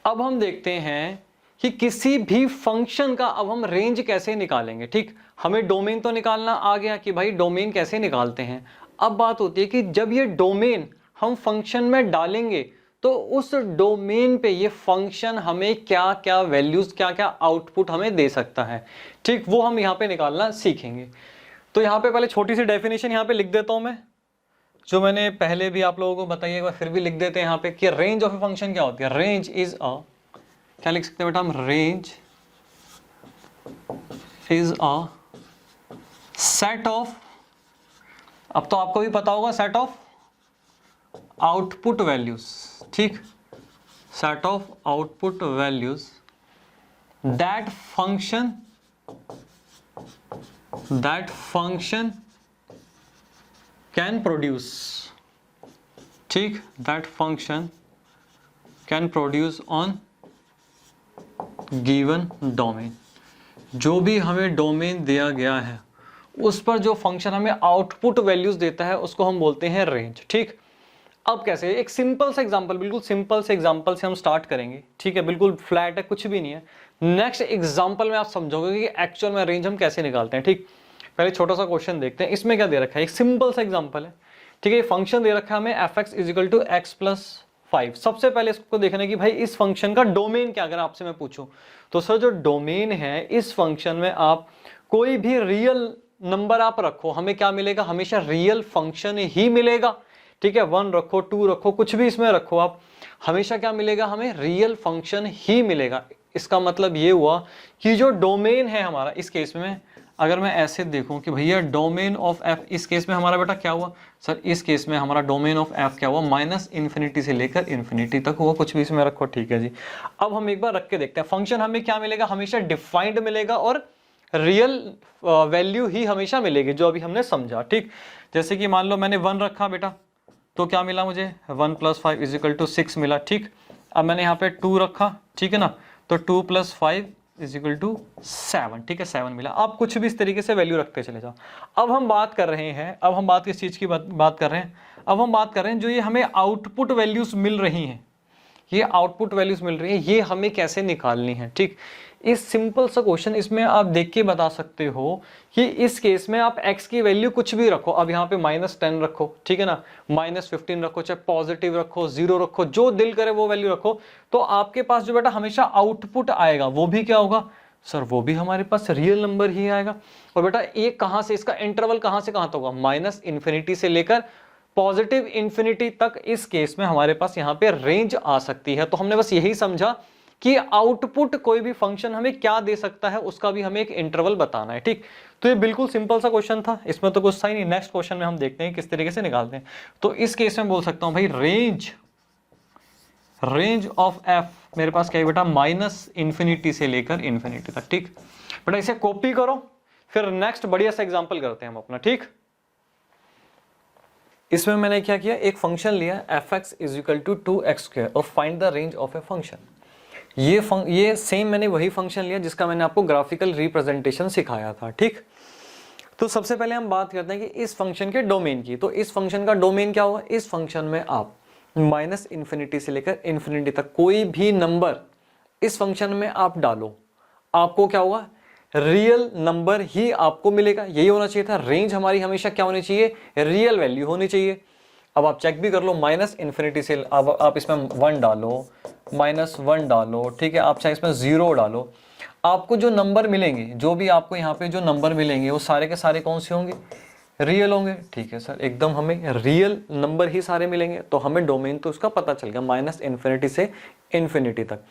अब हम देखते हैं कि किसी भी फंक्शन का अब हम रेंज कैसे निकालेंगे। ठीक, हमें डोमेन तो निकालना आ गया कि भाई डोमेन कैसे निकालते हैं। अब बात होती है कि जब ये डोमेन हम फंक्शन में डालेंगे तो उस डोमेन पे ये फंक्शन हमें क्या क्या वैल्यूज, क्या क्या आउटपुट हमें दे सकता है। ठीक, वो हम यहाँ पे निकालना सीखेंगे। तो यहाँ पे पहले छोटी सी डेफिनेशन यहाँ पे लिख देता हूँ मैं, जो मैंने पहले भी आप लोगों को बताई है, एक बार फिर भी लिख देते हैं यहाँ पे कि रेंज ऑफ ए फंक्शन क्या होती है। रेंज इज अ, क्या लिख सकते हैं बेटा हम, range is a set of, अब तो आपको भी पता होगा, सेट ऑफ आउटपुट वैल्यूज। ठीक, set of output values that function can produce. ठीक, that function can produce on given domain. जो भी हमें डोमेन दिया गया है उस पर जो फंक्शन हमें आउटपुट वैल्यूज देता है उसको हम बोलते हैं रेंज। ठीक, अब कैसे, एक सिंपल सा एग्जांपल, बिल्कुल सिंपल से एग्जांपल से हम स्टार्ट करेंगे। ठीक है, बिल्कुल फ्लैट है, कुछ भी नहीं है। नेक्स्ट एग्जांपल में आप समझोगे कि एक्चुअल में रेंज हम कैसे निकालते हैं। ठीक, पहले छोटा सा क्वेश्चन देखते हैं, इसमें क्या दे रखा है, एक सिंपल सा एग्जांपल है। ठीक है, ये फंक्शन दे रखा है हमें fx = x+5। सबसे पहले इसको देखना है कि भाई इस फंक्शन का डोमेन क्या, अगर आपसे मैं पूछूं तो सर जो डोमेन है इस फंक्शन में आप कोई भी रियल नंबर आप रखो, हमें क्या मिलेगा, हमेशा रियल फंक्शन ही मिलेगा। ठीक है, 1 रखो, 2 रखो, कुछ भी इसमें रखो आप, हमेशा क्या मिलेगा, हमें रियल फंक्शन ही मिलेगा। इसका मतलब ये हुआ कि जो डोमेन है हमारा, इस केस में अगर मैं ऐसे देखूं कि भैया डोमेन ऑफ f, इस केस में हमारा बेटा क्या हुआ सर, इस केस में हमारा डोमेन ऑफ f क्या हुआ, -∞ से लेकर ∞ तक हुआ, कुछ भी इसमें रखो। ठीक है जी, अब हम एक बार रख के देखते हैं। फंक्शन हमें क्या मिलेगा, हमेशा डिफाइंड मिलेगा और रियल वैल्यू ही हमेशा मिलेगी, जो अभी हमने समझा। ठीक, जैसे कि मान लो मैंने 1 रखा बेटा, तो क्या मिला मुझे, 1 + 5 = 6 मिला। ठीक, अब मैंने यहाँ पे 2 रखा, ठीक है ना, तो 2 + 5 = 7। ठीक है, 7 मिला। आप कुछ भी इस तरीके से वैल्यू रखते चले जाओ। अब हम बात कर रहे हैं, अब हम बात किस चीज़ की बात कर रहे हैं, अब हम बात कर रहे हैं जो ये हमें आउटपुट वैल्यूज मिल रही हैं, ये आउटपुट वैल्यूज मिल रही है, ये हमें कैसे निकालनी है। ठीक, इस सिंपल सा क्वेश्चन, इसमें आप देख के बता सकते हो कि इस केस में आप x की वैल्यू कुछ भी रखो, अब यहाँ पे -10 रखो, ठीक है ना, -15 रखो, चाहे पॉजिटिव रखो, 0 रखो, जो दिल करे वो वैल्यू रखो, तो आपके पास जो बेटा हमेशा आउटपुट आएगा वो भी क्या होगा सर, वो भी हमारे पास रियल नंबर ही आएगा। और बेटा ये कहाँ से, इसका इंटरवल कहाँ से कहाँ तक होगा, -∞ से लेकर +∞ तक। इस केस में हमारे पास यहाँ पे रेंज आ सकती है। तो हमने बस यही समझा कि आउटपुट कोई भी फंक्शन हमें क्या दे सकता है, उसका भी हमें एक इंटरवल बताना है। ठीक, तो ये बिल्कुल सिंपल सा क्वेश्चन था, इसमें तो कुछ था ही नहीं। नेक्स्ट क्वेश्चन में हम देखते हैं किस तरीके से निकालते हैं। तो इस केस में बोल सकता हूं भाई रेंज ऑफ f मेरे पास क्या है बेटा, -∞ से लेकर ∞ तक। ठीक बेटा, इसे कॉपी करो, फिर नेक्स्ट बढ़िया सा एग्जाम्पल करते हैं हम अपना। ठीक, इसमें मैंने क्या किया, एक फंक्शन लिया fx = 2x² और find the range of a function. ये सेम मैंने वही फंक्शन लिया जिसका मैंने आपको ग्राफिकल रिप्रेजेंटेशन सिखाया था। ठीक, तो सबसे पहले हम बात करते हैं कि इस फंक्शन के डोमेन की। तो इस फंक्शन का डोमेन क्या होगा, इस फंक्शन में आप -∞ से लेकर ∞ तक कोई भी नंबर इस फंक्शन में आप डालो, आपको क्या होगा, रियल नंबर ही आपको मिलेगा। यही होना चाहिए था, रेंज हमारी हमेशा क्या होनी चाहिए, रियल वैल्यू होनी चाहिए। अब आप चेक भी कर लो, -∞ से अब आप इसमें 1 डालो, -1 डालो, ठीक है, आप चाहे इसमें 0 डालो, आपको जो नंबर मिलेंगे, जो भी आपको यहाँ पे जो नंबर मिलेंगे वो सारे के सारे कौन से होंगे, रियल होंगे। ठीक है सर, एकदम हमें रियल नंबर ही सारे मिलेंगे, तो हमें डोमेन तो उसका पता चल गया, -∞ से ∞ तक।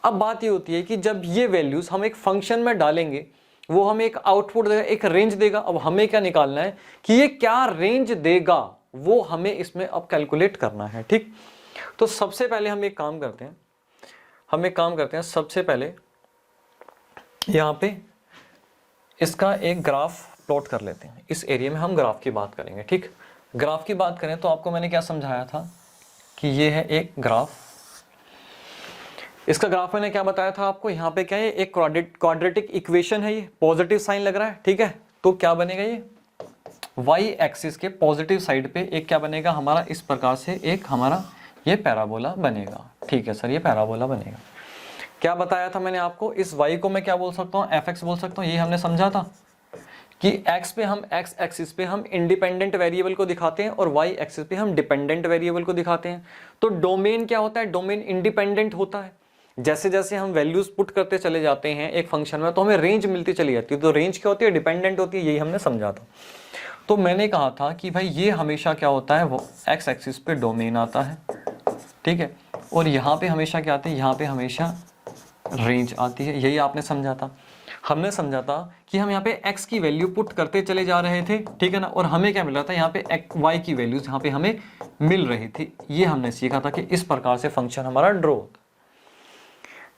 अब बात ये होती है कि जब ये वैल्यूज हम एक फंक्शन में डालेंगे वो हमें एक आउटपुट देगा, एक रेंज देगा। अब हमें क्या निकालना है कि ये क्या रेंज देगा, वो हमें इसमें अब कैलकुलेट करना है। ठीक, तो सबसे पहले हम एक काम करते हैं, सबसे पहले यहाँ पे इसका एक ग्राफ प्लॉट कर लेते हैं। इस एरिया में हम ग्राफ की बात करेंगे। ठीक, ग्राफ की बात करें तो आपको मैंने क्या समझाया था कि ये है एक ग्राफ। इसका ग्राफ मैंने क्या बताया था आपको, यहाँ पे क्या है, एक क्वाड्रेटिक इक्वेशन है, ये पॉजिटिव साइन लग रहा है। ठीक है, तो क्या बनेगा, ये y एक्सिस के पॉजिटिव साइड पे एक क्या बनेगा हमारा, इस प्रकार से एक हमारा ये पैराबोला बनेगा। ठीक है सर, ये पैराबोला बनेगा। क्या बताया था मैंने आपको, इस y को मैं क्या बोल सकता हूँ, fx बोल सकता हूँ। ये हमने समझा था कि x पे हम x एक्सिस पे हम इंडिपेंडेंट वेरिएबल को दिखाते हैं और y एक्सिस पे हम डिपेंडेंट वेरिएबल को दिखाते हैं। तो डोमेन क्या होता है, डोमेन इंडिपेंडेंट होता है। जैसे जैसे हम वैल्यूज पुट करते चले जाते हैं एक फंक्शन में तो हमें रेंज मिलती चली जाती है। तो रेंज क्या होती है, डिपेंडेंट होती है, यही हमने समझा था। तो मैंने कहा था कि भाई ये हमेशा क्या होता है, वो x एक्सिस पे डोमेन आता है, ठीक है, और यहाँ पे हमेशा क्या आती है, यहाँ पे हमेशा रेंज आती है। यही आपने समझा था। हमने समझा था कि हम यहाँ पे x की वैल्यू पुट करते चले जा रहे थे, ठीक है ना, और हमें क्या मिल रहा था, यहाँ पे y की वैल्यूज यहाँ पे हमें मिल रही थी। ये हमने सीखा था कि इस प्रकार से फंक्शन हमारा ड्रॉ होता है।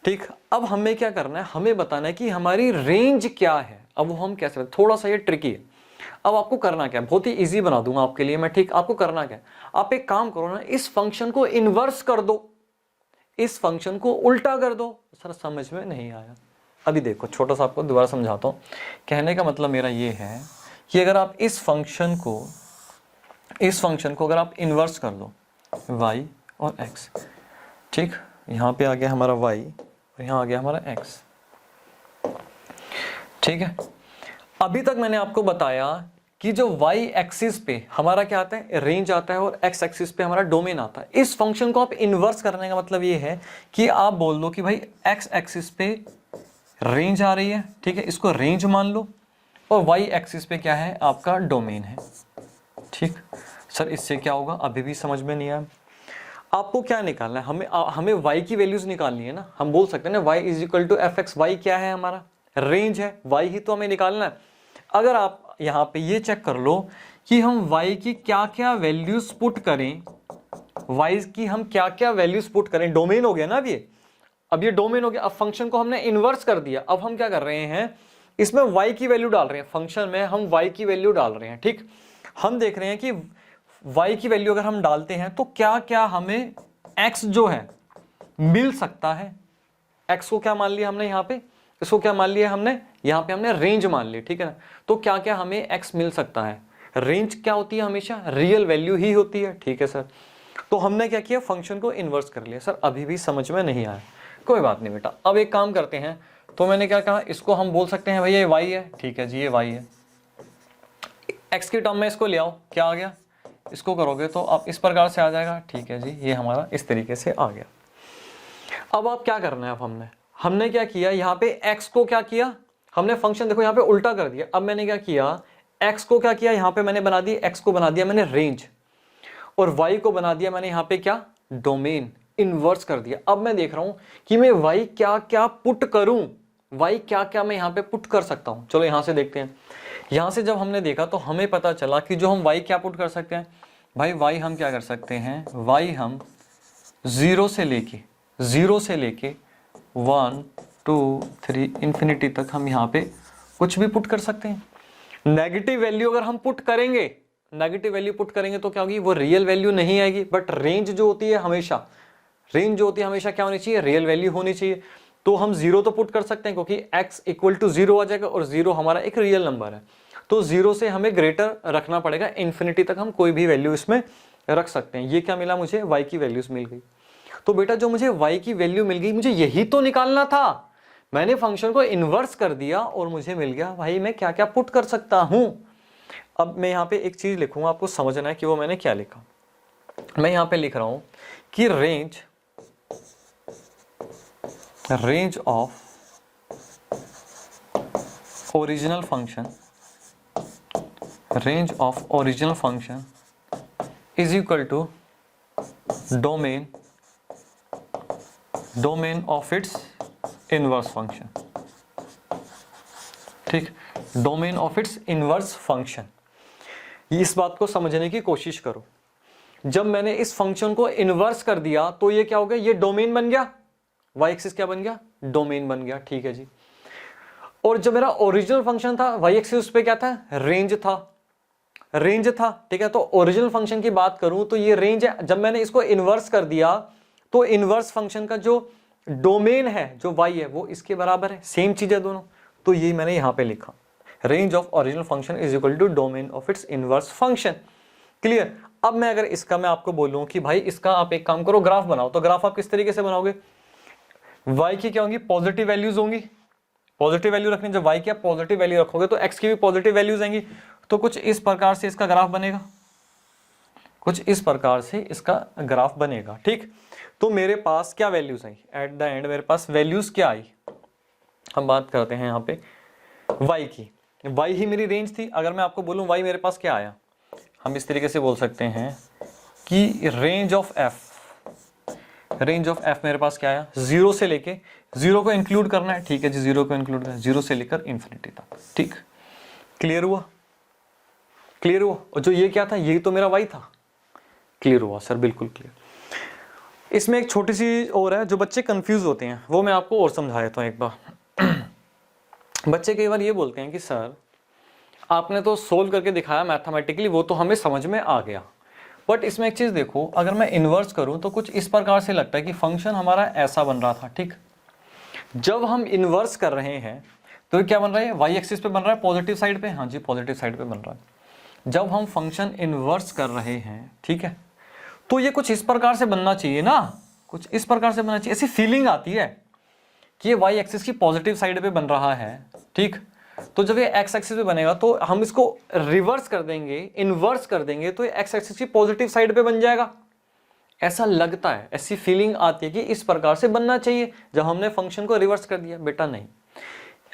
ठीक, अब हमें क्या करना है, हमें बताना है कि हमारी रेंज क्या है। अब वो हम कैसे, थोड़ा सा ये ट्रिकी है। अब आपको करना क्या है, बहुत ही इजी बना दूंगा आपके लिए मैं, ठीक। आपको करना क्या है, आप एक काम करो ना, इस फंक्शन को इन्वर्स कर दो, इस फंक्शन को उल्टा कर दो। सर समझ में नहीं आया, अभी देखो छोटा सा आपको दोबारा समझाता हूँ। कहने का मतलब मेरा ये है कि अगर आप इस फंक्शन को अगर आप इन्वर्स कर लो y और x, ठीक, यहाँ पे आ गया हमारा y और यहाँ आ गया हमारा x, ठीक है। अभी तक मैंने आपको बताया कि जो y एक्सिस पे हमारा क्या आता है, रेंज आता है, और x एक्सिस पे हमारा डोमेन आता है। इस फंक्शन को आप इन्वर्स करने का मतलब ये है कि आप बोल दो कि भाई x एक्सिस पे रेंज आ रही है, ठीक है, इसको रेंज मान लो, और y एक्सिस पे क्या है, आपका डोमेन है, ठीक। सर इससे क्या होगा, अभी भी समझ में नहीं आया। आपको क्या निकालना है, हमें y की वैल्यूज निकालनी है ना। हम बोल सकते हैं ना y is equal to f x, y क्या है, हमारा रेंज है, y ही तो हमें निकालना है। अगर आप यहाँ पे ये चेक कर लो कि हम y की क्या क्या वैल्यूज पुट करें, y की हम क्या क्या वैल्यूज पुट करें, डोमेन हो गया ना अब ये डोमेन हो गया। अब फंक्शन को हमने इन्वर्स कर दिया। अब हम क्या कर रहे हैं, इसमें y की वैल्यू डाल रहे हैं, फंक्शन में हम y की वैल्यू डाल रहे हैं, ठीक। हम देख रहे हैं कि y की वैल्यू अगर हम डालते हैं तो क्या क्या हमें x जो है मिल सकता है। x को क्या मान लिया हमने, यहाँ पे इसको क्या मान लिया हमने, यहाँ पे हमने रेंज मान ली, ठीक है ना। तो क्या क्या हमें x मिल सकता है। रेंज क्या होती है, हमेशा रियल वैल्यू ही होती है, ठीक है सर। तो हमने क्या किया, फंक्शन को इन्वर्स कर लिया। सर अभी भी समझ में नहीं आया, कोई बात नहीं बेटा। अब एक काम करते हैं, तो मैंने क्या कहा, इसको हम बोल सकते हैं भैया ये y है, ठीक है जी, ये y है। x की टर्म में इसको ले आओ, क्या आ गया, इसको करोगे तो आप इस प्रकार से आ जाएगा, ठीक है जी, ये हमारा इस तरीके से आ गया। अब आप क्या करना है, अब हमने क्या किया, यहाँ पे x को क्या किया, हमने फंक्शन देखो यहाँ पे उल्टा कर दिया। अब मैंने क्या किया, x को क्या किया, यहाँ पे मैंने बना दी, x को बना दिया मैंने रेंज, और y को बना दिया मैंने यहाँ पे क्या, डोमेन, इन्वर्स कर दिया। अब मैं देख रहा हूं कि मैं y क्या क्या पुट करूं, y क्या क्या मैं यहाँ पे पुट कर सकता हूं। चलो यहां से देखते हैं। यहां से जब हमने देखा तो हमें पता चला कि जो हम y क्या पुट कर सकते हैं, भाई y हम क्या कर सकते हैं, y हम 0 से लेके 1 2 3 इंफिनिटी तक हम यहाँ पे कुछ भी पुट कर सकते हैं। नेगेटिव वैल्यू अगर हम पुट करेंगे, नेगेटिव वैल्यू पुट करेंगे तो क्या होगी, वो रियल वैल्यू नहीं आएगी। बट रेंज जो होती है हमेशा, क्या होनी चाहिए, रियल वैल्यू होनी चाहिए। तो हम 0 तो पुट कर सकते हैं क्योंकि x इक्वल टू 0 आ जाएगा, और 0 हमारा एक रियल नंबर है। तो 0 से हमें ग्रेटर रखना पड़ेगा, इन्फिनिटी तक हम कोई भी वैल्यू इसमें रख सकते हैं। ये क्या मिला मुझे, y की वैल्यूज मिल गई। तो बेटा जो मुझे y की वैल्यू मिल गई, मुझे यही तो निकालना था। मैंने फंक्शन को इन्वर्स कर दिया और मुझे मिल गया भाई मैं क्या क्या पुट कर सकता हूं। अब मैं यहाँ पे एक चीज लिखूंगा, आपको समझना है कि वो मैंने क्या लिखा। मैं यहाँ पे लिख रहा हूं कि range of original function is equal to domain of its inverse function, ठीक, domain of its inverse function. इस बात को समझने की कोशिश करो। जब मैंने इस फंक्शन को इन्वर्स कर दिया तो ये क्या हो गया, ये डोमेन बन गया, y एक्सिस क्या बन गया, डोमेन बन गया, ठीक है जी। और जो मेरा ओरिजिनल फंक्शन था y एक्सिस पे क्या था, रेंज था, ठीक है। तो ओरिजिनल फंक्शन की बात करूं तो ये रेंज है। जब मैंने इसको इन्वर्स कर दिया तो इन्वर्स फंक्शन का जो डोमेन है, जो y है, वो इसके बराबर है, सेम चीज है दोनों। तो ये मैंने यहां पे लिखा, range of original function is equal to domain of its inverse function. Clear. अब मैं अगर मैं आपको बोलूं कि भाई इसका आप एक काम करो, ग्राफ बनाओ, तो ग्राफ आप किस तरीके से बनाओगे, y की क्या होंगी, पॉजिटिव वैल्यूज होंगी, पॉजिटिव वैल्यू रखनी, जब y की आप पॉजिटिव वैल्यू रखोगे तो x की भी पॉजिटिव वैल्यूज आएंगी। तो कुछ इस प्रकार से इसका ग्राफ बनेगा, कुछ इस प्रकार से इसका ग्राफ बनेगा, ठीक। तो मेरे पास क्या values I at the end, मेरे पास वैल्यूज क्या आई, हम बात करते हैं यहाँ पे y की। y ही मेरी रेंज थी। अगर मैं आपको बोलूँ y मेरे पास क्या आया, हम इस तरीके से बोल सकते हैं कि रेंज ऑफ f मेरे पास क्या आया, 0 से लेके, 0 को इंक्लूड करना है, ठीक है जी, 0 को इंक्लूड करना है, 0 से लेकर इन्फिनिटी तक, ठीक। क्लियर हुआ, क्लियर हुआ। और जो ये क्या था, ये तो मेरा y था। क्लियर हुआ सर, बिल्कुल क्लियर। इसमें एक छोटी सी और है, जो बच्चे कंफ्यूज होते हैं वो मैं आपको और समझा देता हूँ एक बार। बच्चे कई बार ये बोलते हैं कि सर आपने तो सोल्व करके दिखाया मैथमेटिकली, वो तो हमें समझ में आ गया, बट इसमें एक चीज देखो, अगर मैं इन्वर्स करूं तो कुछ इस प्रकार से लगता है कि फंक्शन हमारा ऐसा बन रहा था, ठीक। जब हम इन्वर्स कर रहे हैं तो क्या बन रहा है, वाई एक्सिस पे बन रहा है, पॉजिटिव साइड पे, हाँ जी पॉजिटिव साइड पे बन रहा है। जब हम फंक्शन इन्वर्स कर रहे हैं, ठीक है, तो ये कुछ इस प्रकार से बनना चाहिए ना, कुछ इस प्रकार से बनना चाहिए, ऐसी फीलिंग आती है कि ये वाई एक्सिस की पॉजिटिव साइड पे बन रहा है, ठीक। तो जब ये एक्स एक्सिस पे बनेगा तो हम इसको रिवर्स कर देंगे, इन्वर्स कर देंगे, तो ये एक्स एक्सिस की पॉजिटिव साइड पे बन जाएगा, ऐसा लगता है, ऐसी फीलिंग आती है कि इस प्रकार से बनना चाहिए जब हमने फंक्शन को रिवर्स कर दिया। बेटा नहीं,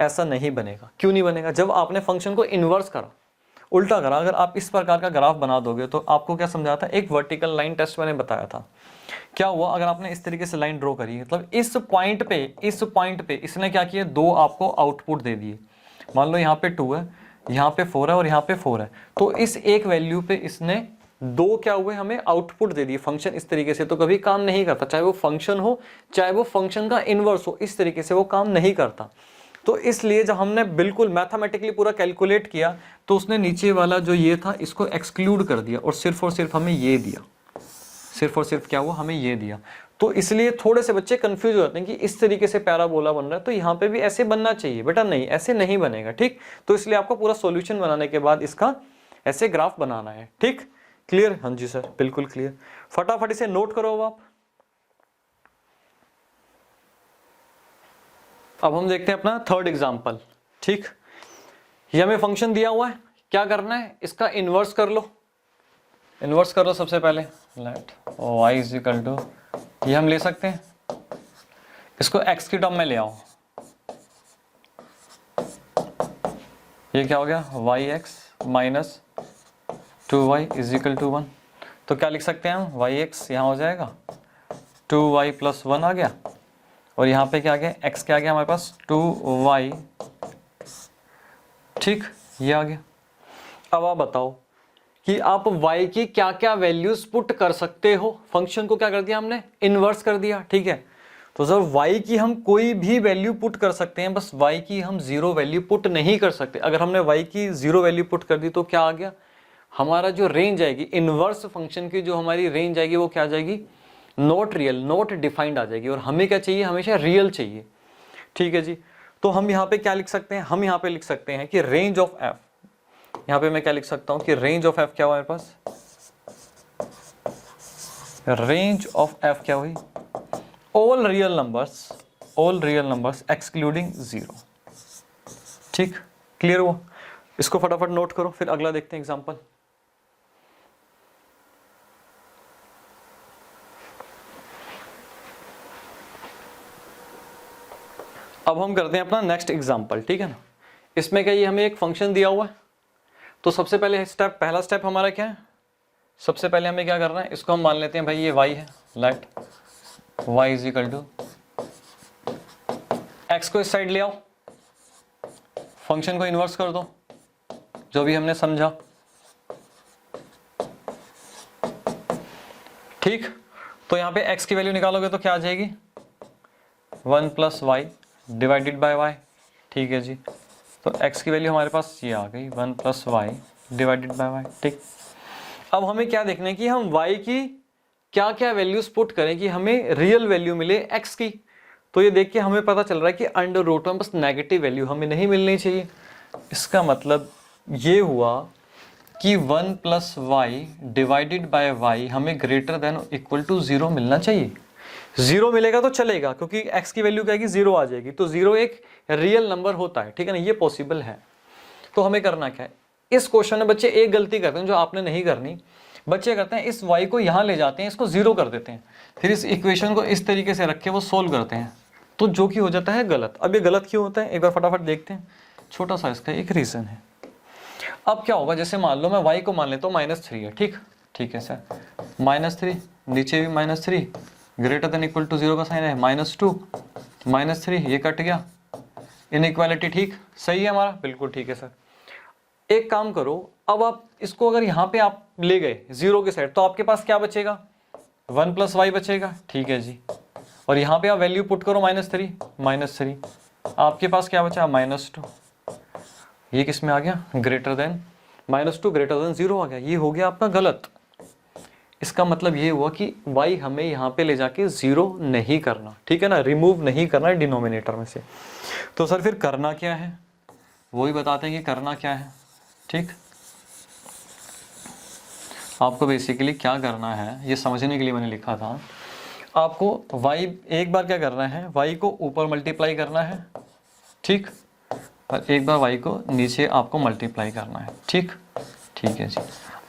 ऐसा नहीं बनेगा। क्यों नहीं बनेगा, जब आपने फंक्शन को इन्वर्स करा, उल्टा करा, अगर आप इस प्रकार का ग्राफ बना दोगे तो आपको क्या समझा था, एक वर्टिकल लाइन टेस्ट मैंने बताया था, क्या हुआ अगर आपने इस तरीके से लाइन ड्रॉ करी, मतलब इस पॉइंट पे इसने क्या किया, दो आपको आउटपुट दे दिए। मान लो यहाँ पे 2 है, यहाँ पे 4 है और यहाँ पे 4 है, तो इस एक वैल्यू पे इसने दो क्या हुए, हमें आउटपुट दे दिए। फंक्शन इस तरीके से तो कभी काम नहीं करता, चाहे वो फंक्शन हो चाहे वो फंक्शन का इनवर्स हो, इस तरीके से वो काम नहीं करता। तो इसलिए जब हमने बिल्कुल मैथमेटिकली पूरा कैलकुलेट किया तो उसने नीचे वाला जो ये था इसको एक्सक्लूड कर दिया और सिर्फ हमें ये दिया, सिर्फ और सिर्फ क्या हुआ, हमें ये दिया। तो इसलिए थोड़े से बच्चे कंफ्यूज हो जाते हैं कि इस तरीके से पैराबोला बन रहा है तो यहाँ पे भी ऐसे बनना चाहिए। बेटा नहीं, ऐसे नहीं बनेगा, ठीक। तो इसलिए आपको पूरा सॉल्यूशन बनाने के बाद इसका ऐसे ग्राफ बनाना है, ठीक। क्लियर, हाँ जी सर बिल्कुल क्लियर। फटाफट इसे नोट करो आप। अब हम देखते हैं अपना थर्ड एग्जाम्पल, ठीक। ये हमें फंक्शन दिया हुआ है, क्या करना है, इसका इनवर्स कर लो। इनवर्स कर लो सबसे पहले, let y is equal to, ये हम ले सकते हैं, इसको x की टर्म में ले आओ, ये क्या हो गया, yx minus 2y is equal to 1। तो क्या लिख सकते हैं हम, yx यहाँ हो जाएगा 2y प्लस 1 आ गया, और यहाँ पे क्या आ गया, x क्या आ गया हमारे पास 2y, ठीक, ये आ गया। अब आप बताओ कि आप y की क्या क्या वैल्यूज पुट कर सकते हो। फंक्शन को क्या कर दिया हमने, इन्वर्स कर दिया, ठीक है। तो सर y की हम कोई भी वैल्यू पुट कर सकते हैं, बस y की हम 0 वैल्यू पुट नहीं कर सकते। अगर हमने y की 0 वैल्यू पुट कर दी तो क्या आ गया, हमारा जो रेंज आएगी इनवर्स फंक्शन की, जो हमारी रेंज आएगी वो क्या आ जाएगी, नॉट रियल, नॉट डिफाइंड आ जाएगी। और हमें क्या चाहिए, हमेशा रियल चाहिए, ठीक है जी। तो हम यहाँ पे क्या लिख सकते हैं, हम यहाँ पे लिख सकते हैं कि रेंज ऑफ f, यहाँ पे मैं क्या लिख सकता हूँ कि रेंज ऑफ f क्या हुआ मेरे पास, रेंज ऑफ f क्या हुई, ऑल रियल नंबर्स एक्सक्लूडिंग 0, ठीक। क्लियर हुआ, इसको फटाफट नोट करो, फिर अगला देखते हैं एग्जांपल। अब हम करते हैं अपना नेक्स्ट एग्जांपल, ठीक है ना। इसमें क्या, ये हमें एक फंक्शन दिया हुआ है, तो सबसे पहले पहला स्टेप हमारा क्या है, सबसे पहले हमें क्या करना है, इसको हम मान लेते हैं भाई ये y है, let y is equal to, x को इस साइड ले आओ, फंक्शन को इन्वर्स कर दो, जो भी हमने समझा, ठीक। तो यहाँ पे x की वैल्यू निकालोगे तो क्या आ जाएगी, 1 plus y divided by y, ठीक है जी। तो x की वैल्यू हमारे पास ये आ गई 1 plus y divided by y, ठीक। अब हमें क्या देखना है कि हम y की क्या क्या वैल्यूज पुट करें कि हमें रियल वैल्यू मिले x की। तो ये देख के हमें पता चल रहा है कि अंडर रूट में बस नेगेटिव वैल्यू हमें नहीं मिलनी चाहिए। इसका मतलब ये हुआ कि 1 plus y divided by y हमें ग्रेटर देन इक्वल टू 0 मिलना चाहिए। जीरो मिलेगा तो चलेगा, क्योंकि x की वैल्यू क्या आएगी, जीरो आ जाएगी, तो जीरो एक रियल नंबर होता है, ठीक है ना, ये पॉसिबल है। तो हमें करना क्या है, इस क्वेश्चन में बच्चे एक गलती करते हैं जो आपने नहीं करनी। बच्चे करते हैं इस y को यहां ले जाते हैं, इसको जीरो कर देते हैं, फिर इस इक्वेशन को इस तरीके से रख के वो सोल्व करते हैं, तो जो कि हो जाता है गलत। अब ये गलत क्यों होता है, एक बार फटाफट देखते हैं। छोटा सा इसका एक रीजन है। अब क्या होगा, जैसे मान लो मैं y को मान लेता हूँ -3 है, ठीक है सर, -3, नीचे भी -3, ग्रेटर देन इक्वल टू 0 का साइन है, -2, -3, ये कट गया, इनइक्वालिटी ठीक सही है हमारा, बिल्कुल ठीक है सर। एक काम करो, अब आप इसको अगर यहाँ पे आप ले गए जीरो के साइड, तो आपके पास क्या बचेगा, 1 + y बचेगा, ठीक है जी। और यहाँ पे आप वैल्यू पुट करो -3, आपके पास क्या बचा, -2, ये किस में आ गया, ग्रेटर देन, -2 ग्रेटर देन 0 आ गया, ये हो गया आपका गलत। इसका मतलब ये हुआ कि y हमें यहाँ पे ले जाके 0 नहीं करना, ठीक है ना, रिमूव नहीं करना है डिनोमिनेटर में से। तो सर फिर करना क्या है, वही बताते हैं कि करना क्या है, ठीक। आपको बेसिकली क्या करना है, ये समझने के लिए मैंने लिखा था। आपको y एक बार क्या करना है, y को ऊपर मल्टीप्लाई करना है, ठीक, और एक बार y को नीचे आपको मल्टीप्लाई करना है, ठीक है जी।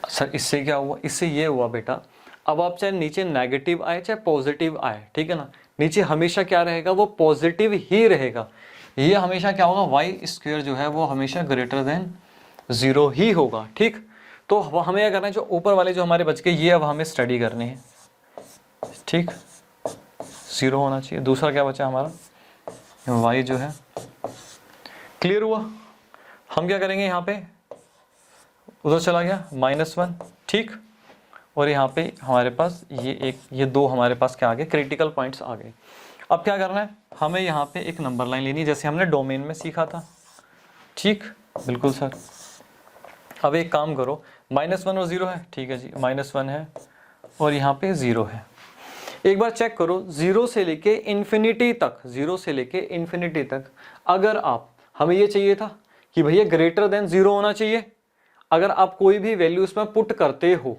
सर इससे क्या हुआ, इससे ये हुआ बेटा, अब आप चाहे नीचे नेगेटिव आए चाहे पॉजिटिव आए, ठीक है ना, नीचे हमेशा क्या रहेगा, वो पॉजिटिव ही रहेगा। ये हमेशा क्या होगा, y² जो है वो हमेशा ग्रेटर देन 0 ही होगा, ठीक। तो हमें क्या करना है, जो ऊपर वाले जो हमारे बच गए ये अब हमें स्टडी करने हैं, ठीक, 0 होना चाहिए। दूसरा क्या बचा हमारा, y जो है, क्लियर हुआ। हम क्या करेंगे, यहाँ पे उधर चला गया -1, ठीक, और यहाँ पे हमारे पास ये दो हमारे पास क्या आ गए, क्रिटिकल पॉइंट्स आ गए। अब क्या करना है, हमें यहाँ पे एक नंबर लाइन लेनी है, जैसे हमने डोमेन में सीखा था, ठीक, बिल्कुल सर। अब एक काम करो, -1 और 0 है, ठीक है जी, -1 है और यहाँ पे 0 है। एक बार चेक करो, 0 से लेके इन्फिनिटी तक, अगर आप, हमें ये चाहिए था कि भैया ग्रेटर देन 0 होना चाहिए। अगर आप कोई भी वैल्यू इसमें पुट करते हो,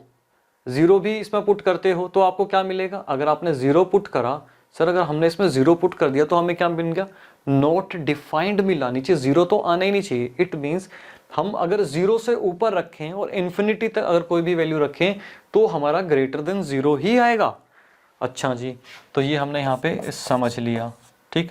0 भी इसमें पुट करते हो, तो आपको क्या मिलेगा, अगर आपने 0 पुट करा, सर अगर हमने इसमें 0 पुट कर दिया तो हमें क्या मिल गया, नॉट डिफाइंड मिला, नीचे 0 तो आना ही नहीं चाहिए। इट मीन्स हम अगर 0 से ऊपर रखें और इन्फिनिटी तक अगर कोई भी वैल्यू रखें तो हमारा ग्रेटर देन 0 ही आएगा। अच्छा जी, तो ये हमने यहाँ पे समझ लिया, ठीक।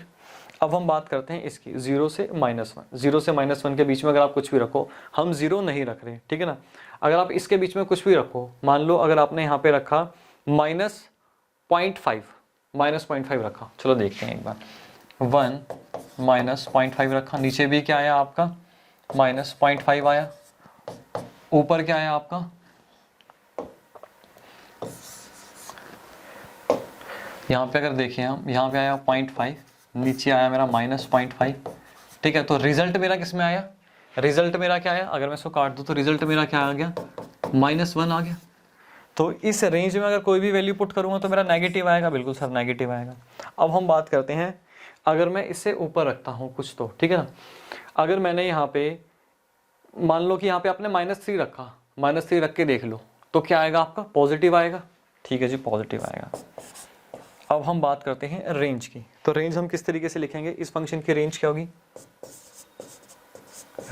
अब हम बात करते हैं इसकी, 0 से -1 के बीच में अगर आप कुछ भी रखो, हम 0 नहीं रख रहे, ठीक है ना। अगर आप इसके बीच में कुछ भी रखो, मान लो अगर आपने यहाँ पे रखा -0.5 रखा, चलो देखते हैं एक बार, 1 -0.5 रखा, नीचे भी क्या आया आपका, -0.5 आया, ऊपर क्या आया आपका, यहाँ पे अगर देखें हम, यहाँ पे आया 0.5, नीचे आया मेरा -0.5, ठीक है। तो रिजल्ट मेरा किस में आया, रिजल्ट मेरा क्या आया, अगर मैं इसको काट दूं तो रिजल्ट मेरा क्या आ गया, -1 आ गया। तो इस रेंज में अगर कोई भी वैल्यू पुट करूंगा तो मेरा नेगेटिव आएगा, बिल्कुल सर नेगेटिव आएगा। अब हम बात करते हैं, अगर मैं इससे ऊपर रखता हूँ कुछ, तो ठीक है ना, अगर मैंने यहाँ पे मान लो कि यहाँ पे आपने -3 रखा, -3 रख के देख लो तो क्या आएगा आपका, पॉजिटिव आएगा, ठीक है जी, पॉजिटिव आएगा। अब हम बात करते हैं रेंज की, तो रेंज हम किस तरीके से लिखेंगे, इस फंक्शन की रेंज क्या होगी,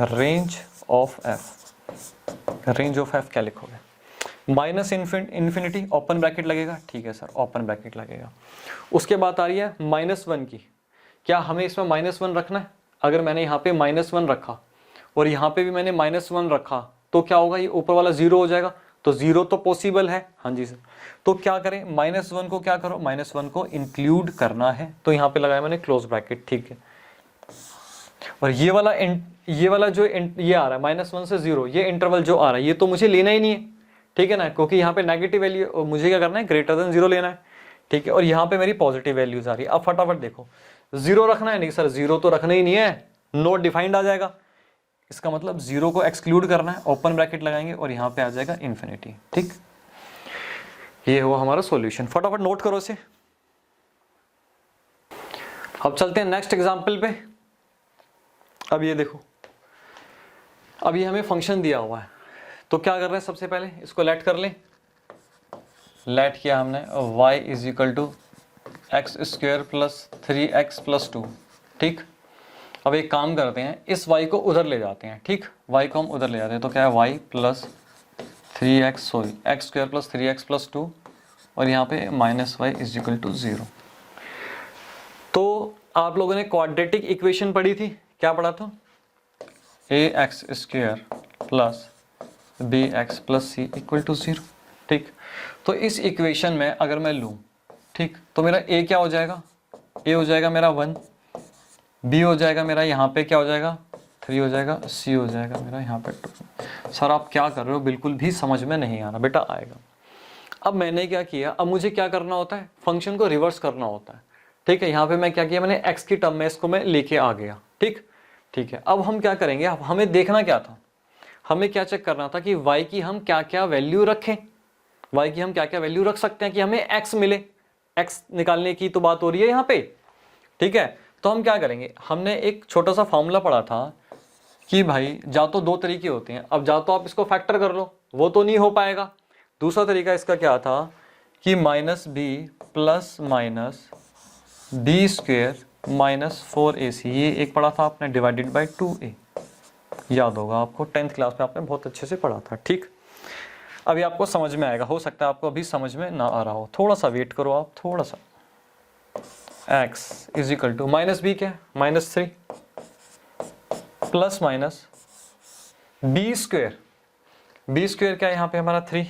रेंज ऑफ एफ क्या लिखोगे, -∞ ओपन ब्रैकेट लगेगा, ठीक है सर, ओपन ब्रैकेट लगेगा। उसके बाद आ रही है -1 की, क्या हमें इसमें -1 रखना है, अगर मैंने यहाँ पे -1 रखा और यहाँ पे भी मैंने -1 रखा तो क्या होगा, ये ऊपर वाला 0 हो जाएगा, तो 0 तो पॉसिबल है, हाँ जी सर। तो क्या करें, -1 को क्या करो, -1 को इंक्लूड करना है, तो यहाँ पे लगाया मैंने क्लोज ब्रैकेट, ठीक है। और ये वाला जो ये आ रहा है -1 से 0, ये इंटरवल जो आ रहा है ये तो मुझे लेना ही नहीं है, ठीक है ना, क्योंकि यहाँ पे नेगेटिव वैल्यू मुझे क्या करना है, ग्रेटर देन 0 लेना है, ठीक है। और यहाँ पे मेरी पॉजिटिव वैल्यूज आ रही है। अब फटाफट देखो, 0 रखना है, नहीं सर 0 तो रखना ही नहीं है, नॉट डिफाइंड आ जाएगा, इसका मतलब 0 को एक्सक्लूड करना है, ओपन ब्रैकेट लगाएंगे और यहाँ पे आ जाएगा इन्फिनिटी, ठीक। ये हुआ हमारा सॉल्यूशन, फटाफट नोट करो इसे। अब चलते हैं नेक्स्ट एग्जांपल पे। अब ये देखो, अब ये हमें फंक्शन दिया हुआ है, तो क्या कर रहे हैं, सबसे पहले इसको लेट कर लें, लेट किया हमने y = x square plus 3x plus 2। ठीक, अब एक काम करते हैं, इस y को उधर ले जाते हैं। ठीक, y को हम उधर ले जाते हैं, तो क्या है y plus 3x, sorry x square plus 3x plus 2, और यहाँ पे minus y is equal to 0। तो आप लोगों ने क्वाड्रेटिक इक्वेशन पढ़ी थी, क्या पढ़ा था? ax square plus bx plus c equal to 0। ठीक, तो इस इक्वेशन में अगर मैं लूँ, ठीक, तो मेरा a क्या हो जाएगा? a हो जाएगा मेरा 1, b हो जाएगा मेरा यहाँ पे क्या हो जाएगा? 3 हो जाएगा, c हो जाएगा मेरा यहाँ पे 2। सर आप क्या कर रहे हो, बिल्कुल भी समझ में नहीं आ रहा। बेटा आएगा। अब मैंने क्या किया, अब मुझे क्या करना होता है, फंक्शन को रिवर्स करना होता है। ठीक है, यहाँ पे मैं क्या किया, मैंने x की टर्म में इसको मैं लेके आ गया। ठीक है, अब हम क्या करेंगे, अब हमें देखना क्या था, हमें क्या चेक करना था कि y की हम क्या क्या वैल्यू रखें, y की हम क्या क्या वैल्यू रख सकते हैं कि हमें x मिले। x निकालने की तो बात हो रही है यहाँ पे। ठीक है, तो हम क्या करेंगे, हमने एक छोटा सा फॉर्मूला पढ़ा था कि भाई जा तो दो तरीके होते हैं, अब जा तो आप इसको फैक्टर कर लो, वो तो नहीं हो पाएगा। दूसरा तरीका इसका क्या था कि minus b plus minus b square minus 4ac, ये एक पढ़ा था आपने, डिवाइडेड बाई 2a, याद होगा आपको, 10th क्लास में आपने बहुत अच्छे से पढ़ा था। ठीक, अभी आपको समझ में आएगा, हो सकता है आपको अभी समझ में ना आ रहा हो, थोड़ा सा वेट करो आप, थोड़ा सा। x is equal to minus b क्या है, minus 3 plus minus b square, b square क्या है यहाँ पे हमारा 3,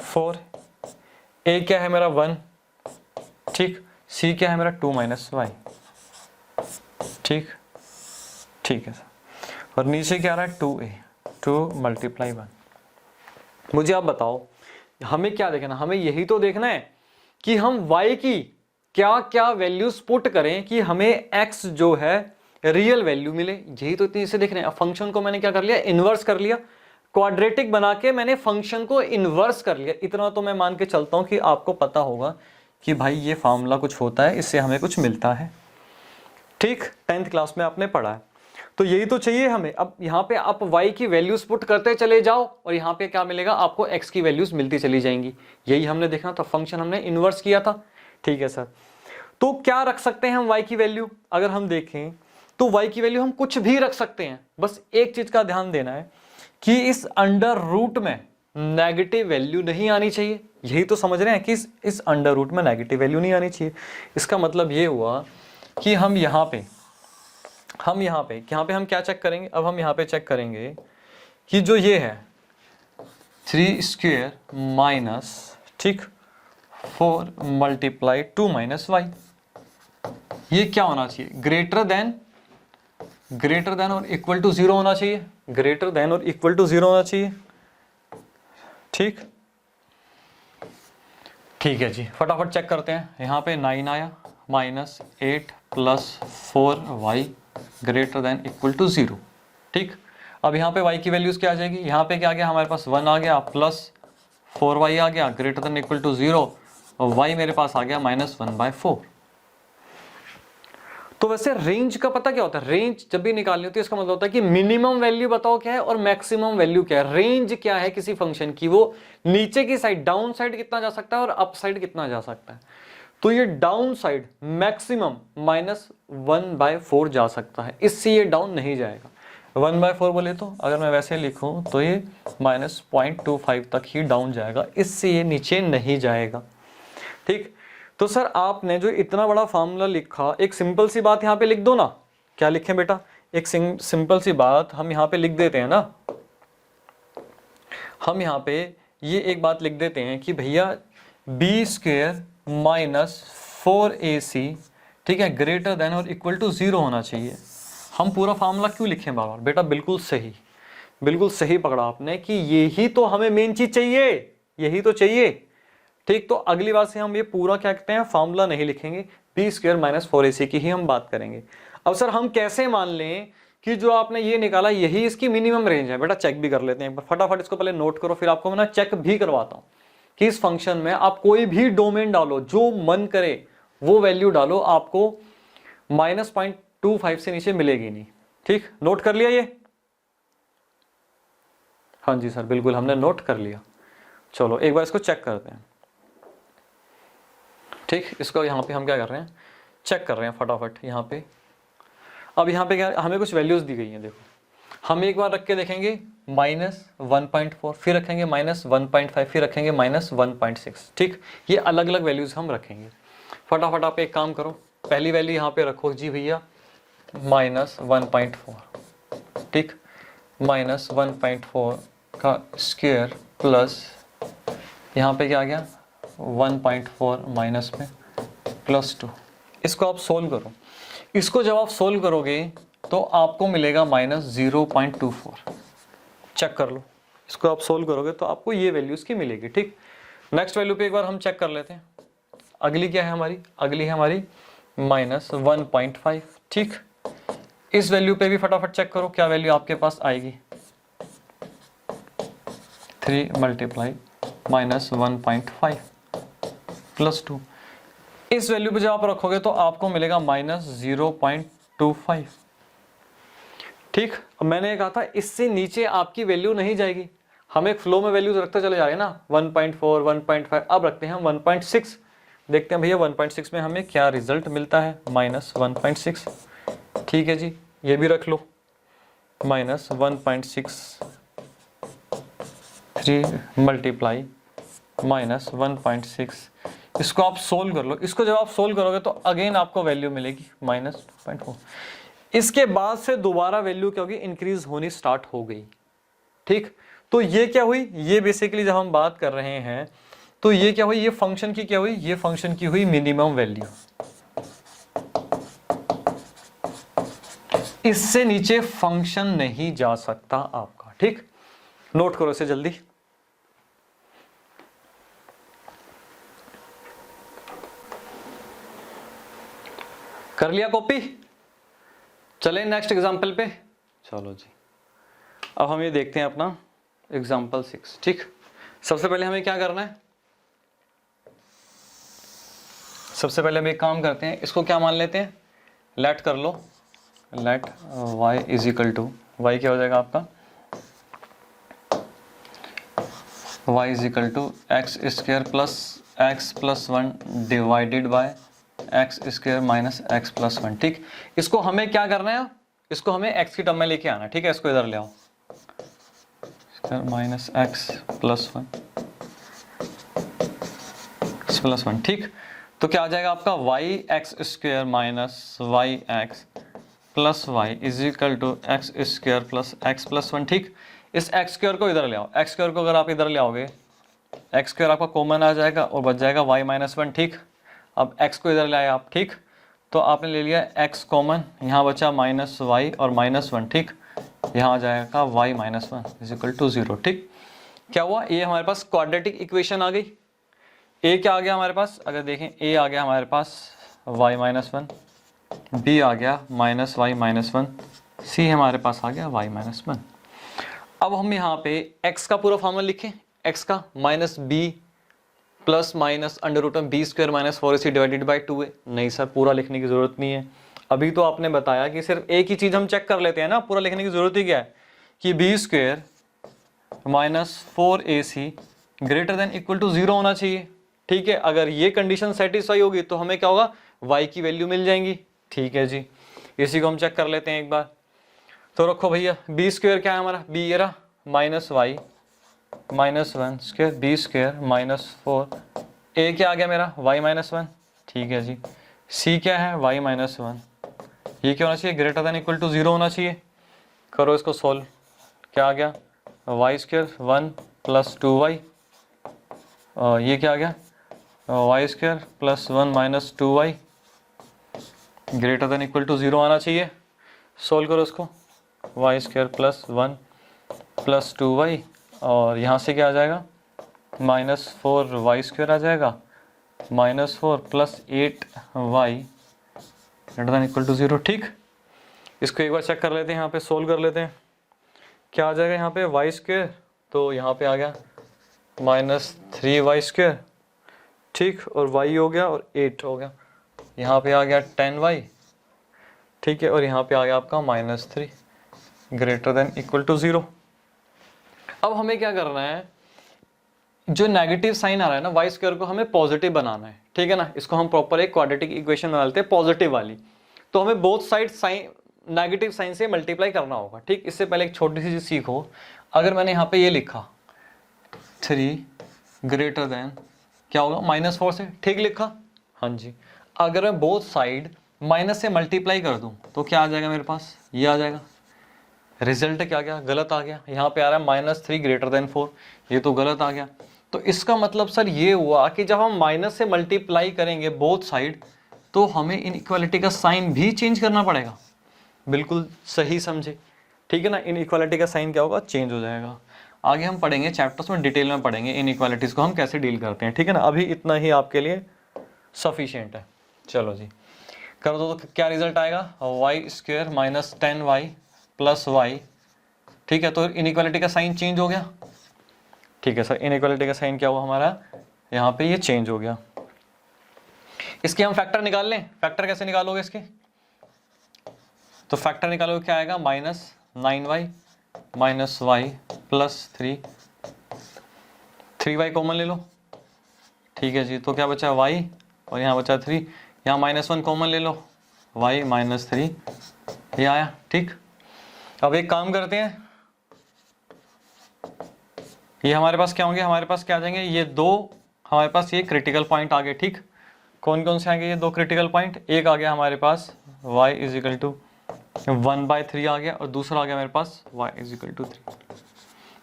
4, a क्या है मेरा 1, ठीक, c क्या है मेरा 2 माइनस वाई। ठीक है सर, और नीचे क्या आ रहा है 2a, 2 मल्टीप्लाई 1। मुझे आप बताओ हमें क्या देखना, हमें यही तो देखना है कि हम y की क्या क्या वैल्यूज पुट करें कि हमें x जो है रियल वैल्यू मिले, यही तो इतनी से देखना है। अब फंक्शन को मैंने क्या कर लिया, इन्वर्स कर लिया, क्वाड्रेटिक बना के मैंने फंक्शन को इन्वर्स कर लिया। इतना तो मैं मान के चलता हूं कि आपको पता होगा कि भाई ये फार्मूला कुछ होता है, इससे हमें कुछ मिलता है। ठीक, 10th क्लास में आपने पढ़ा है, तो यही तो चाहिए हमें। अब यहाँ पे आप y की वैल्यूज पुट करते चले जाओ और यहाँ पे क्या मिलेगा आपको, x की वैल्यूज मिलती चली जाएंगी। यही हमने देखना था, फंक्शन हमने इन्वर्स किया था। ठीक है सर, तो क्या रख सकते हैं हम y की वैल्यू, अगर हम देखें तो y की वैल्यू हम कुछ भी रख सकते हैं। बस एक चीज का ध्यान देना है कि इस अंडर रूट में नेगेटिव वैल्यू नहीं आनी चाहिए। यही तो समझ रहे हैं कि इस अंडर रूट में नेगेटिव वैल्यू नहीं आनी चाहिए। इसका मतलब ये हुआ कि हम यहाँ पे हम क्या चेक करेंगे, अब हम यहाँ पे चेक करेंगे कि जो ये है 3 स्क्वायर माइनस, ठीक, 4 मल्टीप्लाई 2 माइनस वाई, ये क्या होना चाहिए, ग्रेटर देन और इक्वल टू 0 होना चाहिए, ग्रेटर देन और इक्वल टू 0 होना चाहिए। ठीक है जी, फटाफट चेक करते हैं। यहाँ पे 9 आया, minus 8 plus 4y greater than equal to 0। ठीक, अब यहाँ पे y की वैल्यूज क्या आ जाएगी, यहाँ पे क्या आ गया हमारे पास 1 आ गया, प्लस 4y आ गया ग्रेटर देन इक्वल टू 0, और y मेरे पास आ गया -1/4। तो वैसे रेंज का पता क्या होता है, रेंज जब भी निकालनी होती है इसका मतलब होता है कि मिनिमम वैल्यू बताओ क्या है और मैक्सिमम वैल्यू क्या है। रेंज क्या है किसी फंक्शन की, वो नीचे की साइड डाउन साइड कितना जा सकता है और अप साइड कितना जा सकता है। तो ये डाउन साइड मैक्सिमम -1/4 जा सकता है, इससे ये डाउन नहीं जाएगा। 1/4 बोले तो अगर मैं वैसे लिखूं तो ये -0.25 तक ही डाउन जाएगा, इससे ये नीचे नहीं जाएगा। ठीक, तो सर आपने जो इतना बड़ा फार्मूला लिखा, एक सिंपल सी बात यहाँ पे लिख दो ना। क्या लिखें बेटा, एक सिंपल सी बात हम यहाँ पे लिख देते हैं ना, हम यहाँ पे ये एक बात लिख देते हैं कि भैया बी स्क्वेयर माइनस 4ac, ठीक है, ग्रेटर देन और इक्वल टू 0 होना चाहिए। हम पूरा फार्मूला क्यों लिखें बार बार, बेटा बिल्कुल सही पकड़ा आपने कि यही तो हमें मेन चीज चाहिए, यही तो चाहिए। ठीक, तो अगली बार से हम ये पूरा क्या कहते हैं फार्मूला नहीं लिखेंगे, बी स्क्वायर माइनस 4ac की ही हम बात करेंगे। अब सर हम कैसे मान लें कि जो आपने ये निकाला यही इसकी मिनिमम रेंज है। बेटा चेक भी कर लेते हैं एक बार, फटाफट इसको पहले नोट करो, फिर आपको मैं चेक भी करवाता हूं कि इस फंक्शन में आप कोई भी डोमेन डालो, जो मन करे वो वैल्यू डालो, आपको -0.25 से नीचे मिलेगी नहीं। ठीक, नोट कर लिया ये? हाँ जी सर बिल्कुल हमने नोट कर लिया। चलो एक बार इसको चेक करते हैं। ठीक, इसको यहाँ पे हम क्या कर रहे हैं, चेक कर रहे हैं फटाफट यहाँ पे। अब यहाँ पे क्या, हमें कुछ वैल्यूज दी गई हैं, देखो हम एक बार रख के देखेंगे -1.4, फिर रखेंगे -1.5, फिर रखेंगे -1.6। ठीक, ये अलग अलग वैल्यूज हम रखेंगे। फटाफट आप एक काम करो, पहली वैल्यू यहाँ पे रखो जी भैया -1.4। ठीक, -1.4 का स्क्वायर प्लस यहाँ पे क्या आ गया 1.4 माइनस में +2। इसको आप सोल्व करो, इसको जब आप सोल्व करोगे तो आपको मिलेगा -0.24। चेक कर लो, इसको आप सोल्व करोगे तो आपको ये वैल्यूज की मिलेगी। ठीक, नेक्स्ट वैल्यू पे एक बार हम चेक कर लेते हैं। अगली क्या है हमारी, अगली है हमारी -1.5। ठीक, इस वैल्यू पे भी फटाफट चेक करो क्या वैल्यू आपके पास आएगी। 3 × -1.5 +2। इस वैल्यू पे जब आप रखोगे तो आपको मिलेगा -0.25। ठीक, अब मैंने ये कहा था इससे नीचे आपकी वैल्यू नहीं जाएगी, हम एक फ्लो में वैल्यूज रखते चले जा रहे हैं ना, 1.4 1.5, अब रखते हैं हम 1.6। देखते हैं भैया 1.6 में हमें क्या रिजल्ट मिलता है, -1.6। ठीक है जी, ये भी रख लो -1.6, 3 × -1.6। इसको आप सोल्व कर लो, इसको जब आप सोल्व करोगे तो अगेन आपको वैल्यू मिलेगी -2.4। इसके बाद से दोबारा वैल्यू क्या होगी, इंक्रीज होनी स्टार्ट हो गई। ठीक, तो ये क्या हुई, ये बेसिकली जब हम बात कर रहे हैं तो ये क्या हुई, ये फंक्शन की क्या हुई, ये फंक्शन की हुई मिनिमम वैल्यू। इससे नीचे फंक्शन नहीं जा सकता आपका। ठीक, नोट करो इसे जल्दी। कर लिया कॉपी, चले नेक्स्ट एग्जाम्पल पे। चलो जी, अब हम ये देखते हैं अपना एग्जाम्पल 6। ठीक, सबसे पहले हमें क्या करना है, सबसे पहले हम एक काम करते हैं, इसको क्या मान लेते हैं, लेट कर लो, let y is equal to, y क्या हो जाएगा आपका, y is equal to x² plus x + 1 divided by x² minus x + 1। ठीक, इसको हमें क्या करना है, इसको हमें x की टर्म में लेके आना। ठीक है, इसको इधर ले आओ, माइनस x + 1। ठीक, तो क्या आ जाएगा आपका yx² minus yx plus y is equal to x² plus x + 1। ठीक, इस x² को इधर ले आओ, x² को अगर आप इधर ले आओगे, x² आपका कॉमन आ जाएगा और बच जाएगा y - 1। ठीक, अब x को इधर ले आए आप। ठीक, तो आपने ले लिया x कॉमन, यहाँ बचा -y और -1। ठीक, यहाँ आ जाएगा y - 1 इज इक्वल टू 0। ठीक, क्या हुआ, ये हमारे पास क्वाड्रेटिक इक्वेशन आ गई। a क्या आ गया हमारे पास, अगर देखें a आ गया हमारे पास y - 1, b आ गया -y - 1, c हमारे पास आ गया y - 1। अब हम यहाँ पे x का पूरा फॉर्मूला लिखें, x का -b plus minus √b² - 4ac divided by 2a। नहीं सर, पूरा लिखने की जरूरत नहीं है, अभी तो आपने बताया कि सिर्फ एक ही चीज हम चेक कर लेते हैं ना, पूरा लिखने की जरूरत ही क्या है कि b² - 4ac > 0 होना चाहिए। ठीक है, अगर ये कंडीशन सेटिस्फाई होगी तो हमें क्या होगा, y की वैल्यू मिल जाएंगी। ठीक है जी, इसी को हम चेक कर लेते हैं एक बार। तो रखो भैया b² क्या है हमारा, b ये रहा -y - 1 स्क्वायर b² - 4, a क्या आ गया मेरा y - 1। ठीक है जी, c क्या है y - 1, ये क्या होना चाहिए, > 0 होना चाहिए। करो इसको सोल्व, क्या आ गया y² 1 + 2y, और ये क्या आ गया y² + 1 - 2y > 0 आना चाहिए। सोल्व करो इसको, y² + 1 + 2y, और यहाँ से क्या आ जाएगा -4y² आ जाएगा, -4 + 8y > 0। ठीक, इसको एक बार चेक कर लेते हैं, यहाँ पे सोल्व कर लेते हैं, क्या आ जाएगा यहाँ पे y², तो यहाँ पे आ गया -3y²। ठीक, और y हो गया और 8 हो गया, यहाँ पे आ गया 10y। ठीक है, और यहाँ पे आ गया आपका -3 > 0। अब हमें क्या करना है, जो नेगेटिव साइन आ रहा है ना वाई स्क्वायर को हमें पॉजिटिव बनाना है, ठीक है ना। इसको हम प्रॉपर एक क्वाड्रेटिक इक्वेशन बना लेते हैं पॉजिटिव वाली। तो हमें both side sign negative sign से मल्टीप्लाई करना होगा, ठीक। इससे पहले एक छोटी सी चीज सीखो। अगर मैंने यहाँ पे ये लिखा 3 ग्रेटर देन क्या होगा -4 से, ठीक लिखा, हाँ जी। अगर मैं बोथ साइड माइनस से मल्टीप्लाई कर दूं तो क्या आ जाएगा मेरे पास, ये आ जाएगा। रिजल्ट क्या गया, गलत आ गया। यहाँ पे आ रहा है -3 ग्रेटर देन 4, ये तो गलत आ गया। तो इसका मतलब सर ये हुआ कि जब हम माइनस से मल्टीप्लाई करेंगे बोथ साइड तो हमें इनइक्वालिटी का साइन भी चेंज करना पड़ेगा। बिल्कुल सही समझे, ठीक है ना। इनइक्वालिटी का साइन क्या होगा, चेंज हो जाएगा। आगे हम पढ़ेंगे चैप्टर्स में, डिटेल में पढ़ेंगे इनइक्वालिटीज को हम कैसे डील करते हैं, ठीक है ना। अभी इतना ही आपके लिए सफिशिएंट है। चलो जी कर दो, तो क्या रिजल्ट आएगा, y square minus 10y plus y, ठीक है। तो इनइक्वालिटी का साइन चेंज हो गया, ठीक है सर। इनइक्वालिटी का साइन क्या हुआ हमारा, यहाँ पे ये चेंज हो गया। इसके हम फैक्टर निकाल लें। फैक्टर कैसे निकालोगे इसके, तो फैक्टर निकालोगे क्या आएगा, -9y minus y plus 3y common ले लो, ठीक है जी। तो क्या बचा y और यहाँ बचा 3, यहाँ -1 कॉमन ले लो, y -3, ये आया, ठीक। अब एक काम करते हैं, ये हमारे पास क्या होंगे, हमारे पास क्या आ जाएंगे, ये दो हमारे पास ये क्रिटिकल पॉइंट आ गए, ठीक। कौन कौन से आएंगे ये दो क्रिटिकल पॉइंट, एक आ गया हमारे पास y = 1/3 आ गया और दूसरा आ गया मेरे पास y = 3।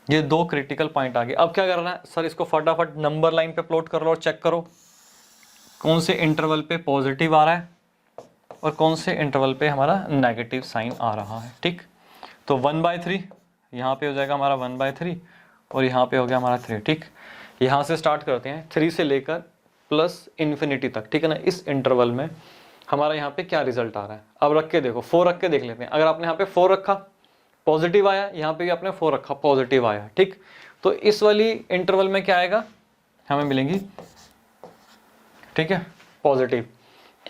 ये दो क्रिटिकल पॉइंट आ गए। अब क्या करना है सर, इसको फटाफट नंबर लाइन पे प्लॉट कर लो और चेक करो कौन से इंटरवल पे पॉजिटिव आ रहा है और कौन से इंटरवल पे हमारा नेगेटिव साइन आ रहा है, ठीक। तो 1/3 यहाँ पे हो जाएगा हमारा 1/3 और यहाँ पे हो गया हमारा 3, ठीक। यहाँ से स्टार्ट करते हैं 3 से लेकर +∞ तक, ठीक है ना। इस इंटरवल में हमारा यहाँ पे क्या रिजल्ट आ रहा है, अब रख के देखो, 4 रख के देख लेते हैं। अगर आपने यहाँ पे 4 रखा पॉजिटिव आया, यहाँ पे भी आपने 4 रखा पॉजिटिव आया, ठीक। तो इस वाली इंटरवल में क्या आएगा, हमें मिलेंगी, ठीक है, पॉजिटिव।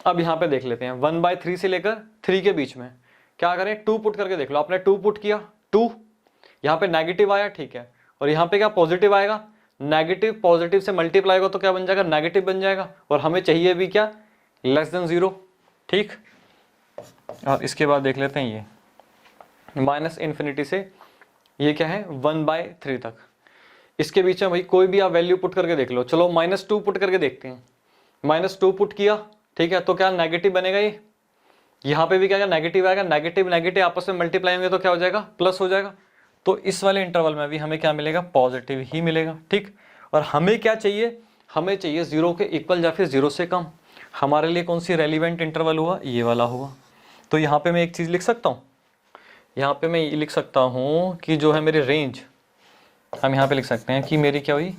अब यहाँ पे देख लेते हैं 1/3 से लेकर 3 के बीच में क्या करें, 2 पुट करके देख लो। आपने 2 पुट किया, 2 यहाँ पे नेगेटिव आया, ठीक है, और यहाँ पे क्या पॉजिटिव आएगा, नेगेटिव पॉजिटिव से मल्टीप्लाई होगा तो क्या बन जाएगा, नेगेटिव बन जाएगा। और हमें चाहिए भी क्या, <0, ठीक। और इसके बाद देख लेते हैं ये -∞ से ये क्या है 1/3 तक, इसके बीच में भाई कोई भी आप वैल्यू पुट करके देख लो। चलो -2 पुट करके देखते हैं, -2 पुट किया, ठीक है, तो क्या नेगेटिव बनेगा, ये यहाँ पे भी क्या नेगेटिव आएगा, नेगेटिव नेगेटिव आपस में मल्टीप्लाई होंगे तो क्या हो जाएगा, प्लस हो जाएगा। तो इस वाले इंटरवल में भी हमें क्या मिलेगा, पॉजिटिव ही मिलेगा, ठीक। और हमें क्या चाहिए, हमें चाहिए 0 के इक्वल या फिर 0 से कम। हमारे लिए कौन सी रेलिवेंट इंटरवल हुआ, ये वाला हुआ। तो यहाँ पे मैं एक चीज़ लिख सकता हूँ, यहाँ पे मैं ये लिख सकता हूँ कि जो है मेरी रेंज, हम यहाँ पे लिख सकते हैं कि मेरी क्या हुई,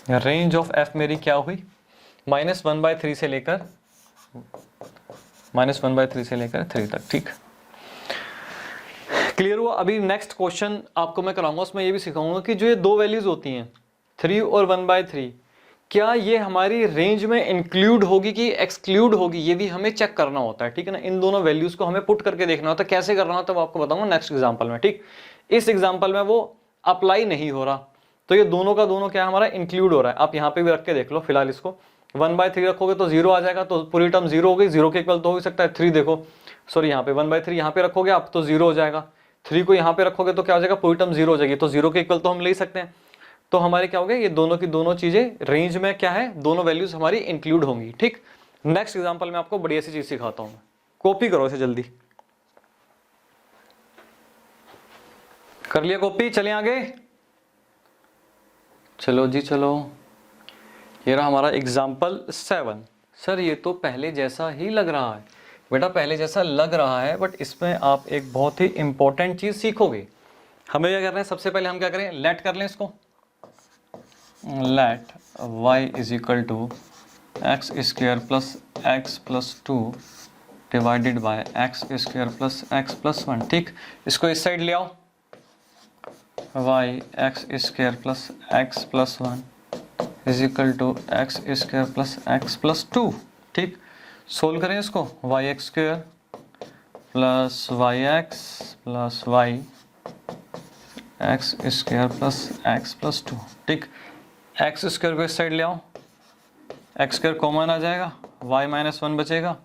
रेंज ऑफ f मेरी क्या हुई, -1/3 से लेकर 3 तक, ठीक। क्लियर हुआ। अभी नेक्स्ट क्वेश्चन आपको मैं कराऊंगा, उसमें ये भी सिखाऊंगा कि जो ये दो वैल्यूज होती हैं 3 और 1/3, क्या ये हमारी रेंज में इंक्लूड होगी कि एक्सक्लूड होगी, ये भी हमें चेक करना होता है, ठीक है ना। इन दोनों वैल्यूज को हमें पुट करके देखना होता है, कैसे करना होता है वो आपको बताऊंगा नेक्स्ट एग्जांपल में, ठीक। इस एग्जांपल में वो अप्लाई नहीं हो रहा, तो ये दोनों का दोनों क्या हमारा इंक्लूड हो रहा है। आप यहाँ पे भी रख के देख लो, फिलहाल इसको 1/3 रखोगे तो 0 आ जाएगा, तो पूरी टर्म 0 हो गई, 0 के इक्वल तो हो ही सकता है 3, देखो सॉरी यहाँ पे 1/3 यहाँ पे रखोगे आप तो 0 हो जाएगा, 3 को यहाँ पे रखोगे तो क्या हो जाएगा, पूरी टर्म 0 हो जाएगी, तो 0 के इक्वल तो हम ले ही सकते हैं। तो हमारे क्या हो गया, ये दोनों की दोनों चीजें रेंज में क्या है, दोनों वैल्यूज हमारी इंक्लूड होंगी, ठीक। नेक्स्ट एग्जांपल में आपको बढ़िया सी चीज सिखाता हूं, कॉपी करो इसे जल्दी, कर लिया कॉपी, चलें आगे, चलो जी चलो। ये रहा हमारा एग्जाम्पल 7। सर ये तो पहले जैसा ही लग रहा है, बेटा पहले जैसा लग रहा है, बट इसमें आप एक बहुत ही इंपॉर्टेंट चीज सीखोगे। हमें क्या करना है, सबसे पहले हम क्या करें, लेट कर लें इसको, let y = x² + x + 2 divided by x² + x + 1, ठीक। इसको इस साइड ले आओ, y x² + x + 1 = x² + x + 2, ठीक। सोल्व करें इसको, yx² + yx + y x square plus x plus 2, ठीक। एक्स स्क्वायर को इस साइड ले आओ, एक्स स्क्वायर कॉमन आ जाएगा, वाई माइनस 1 बचेगा,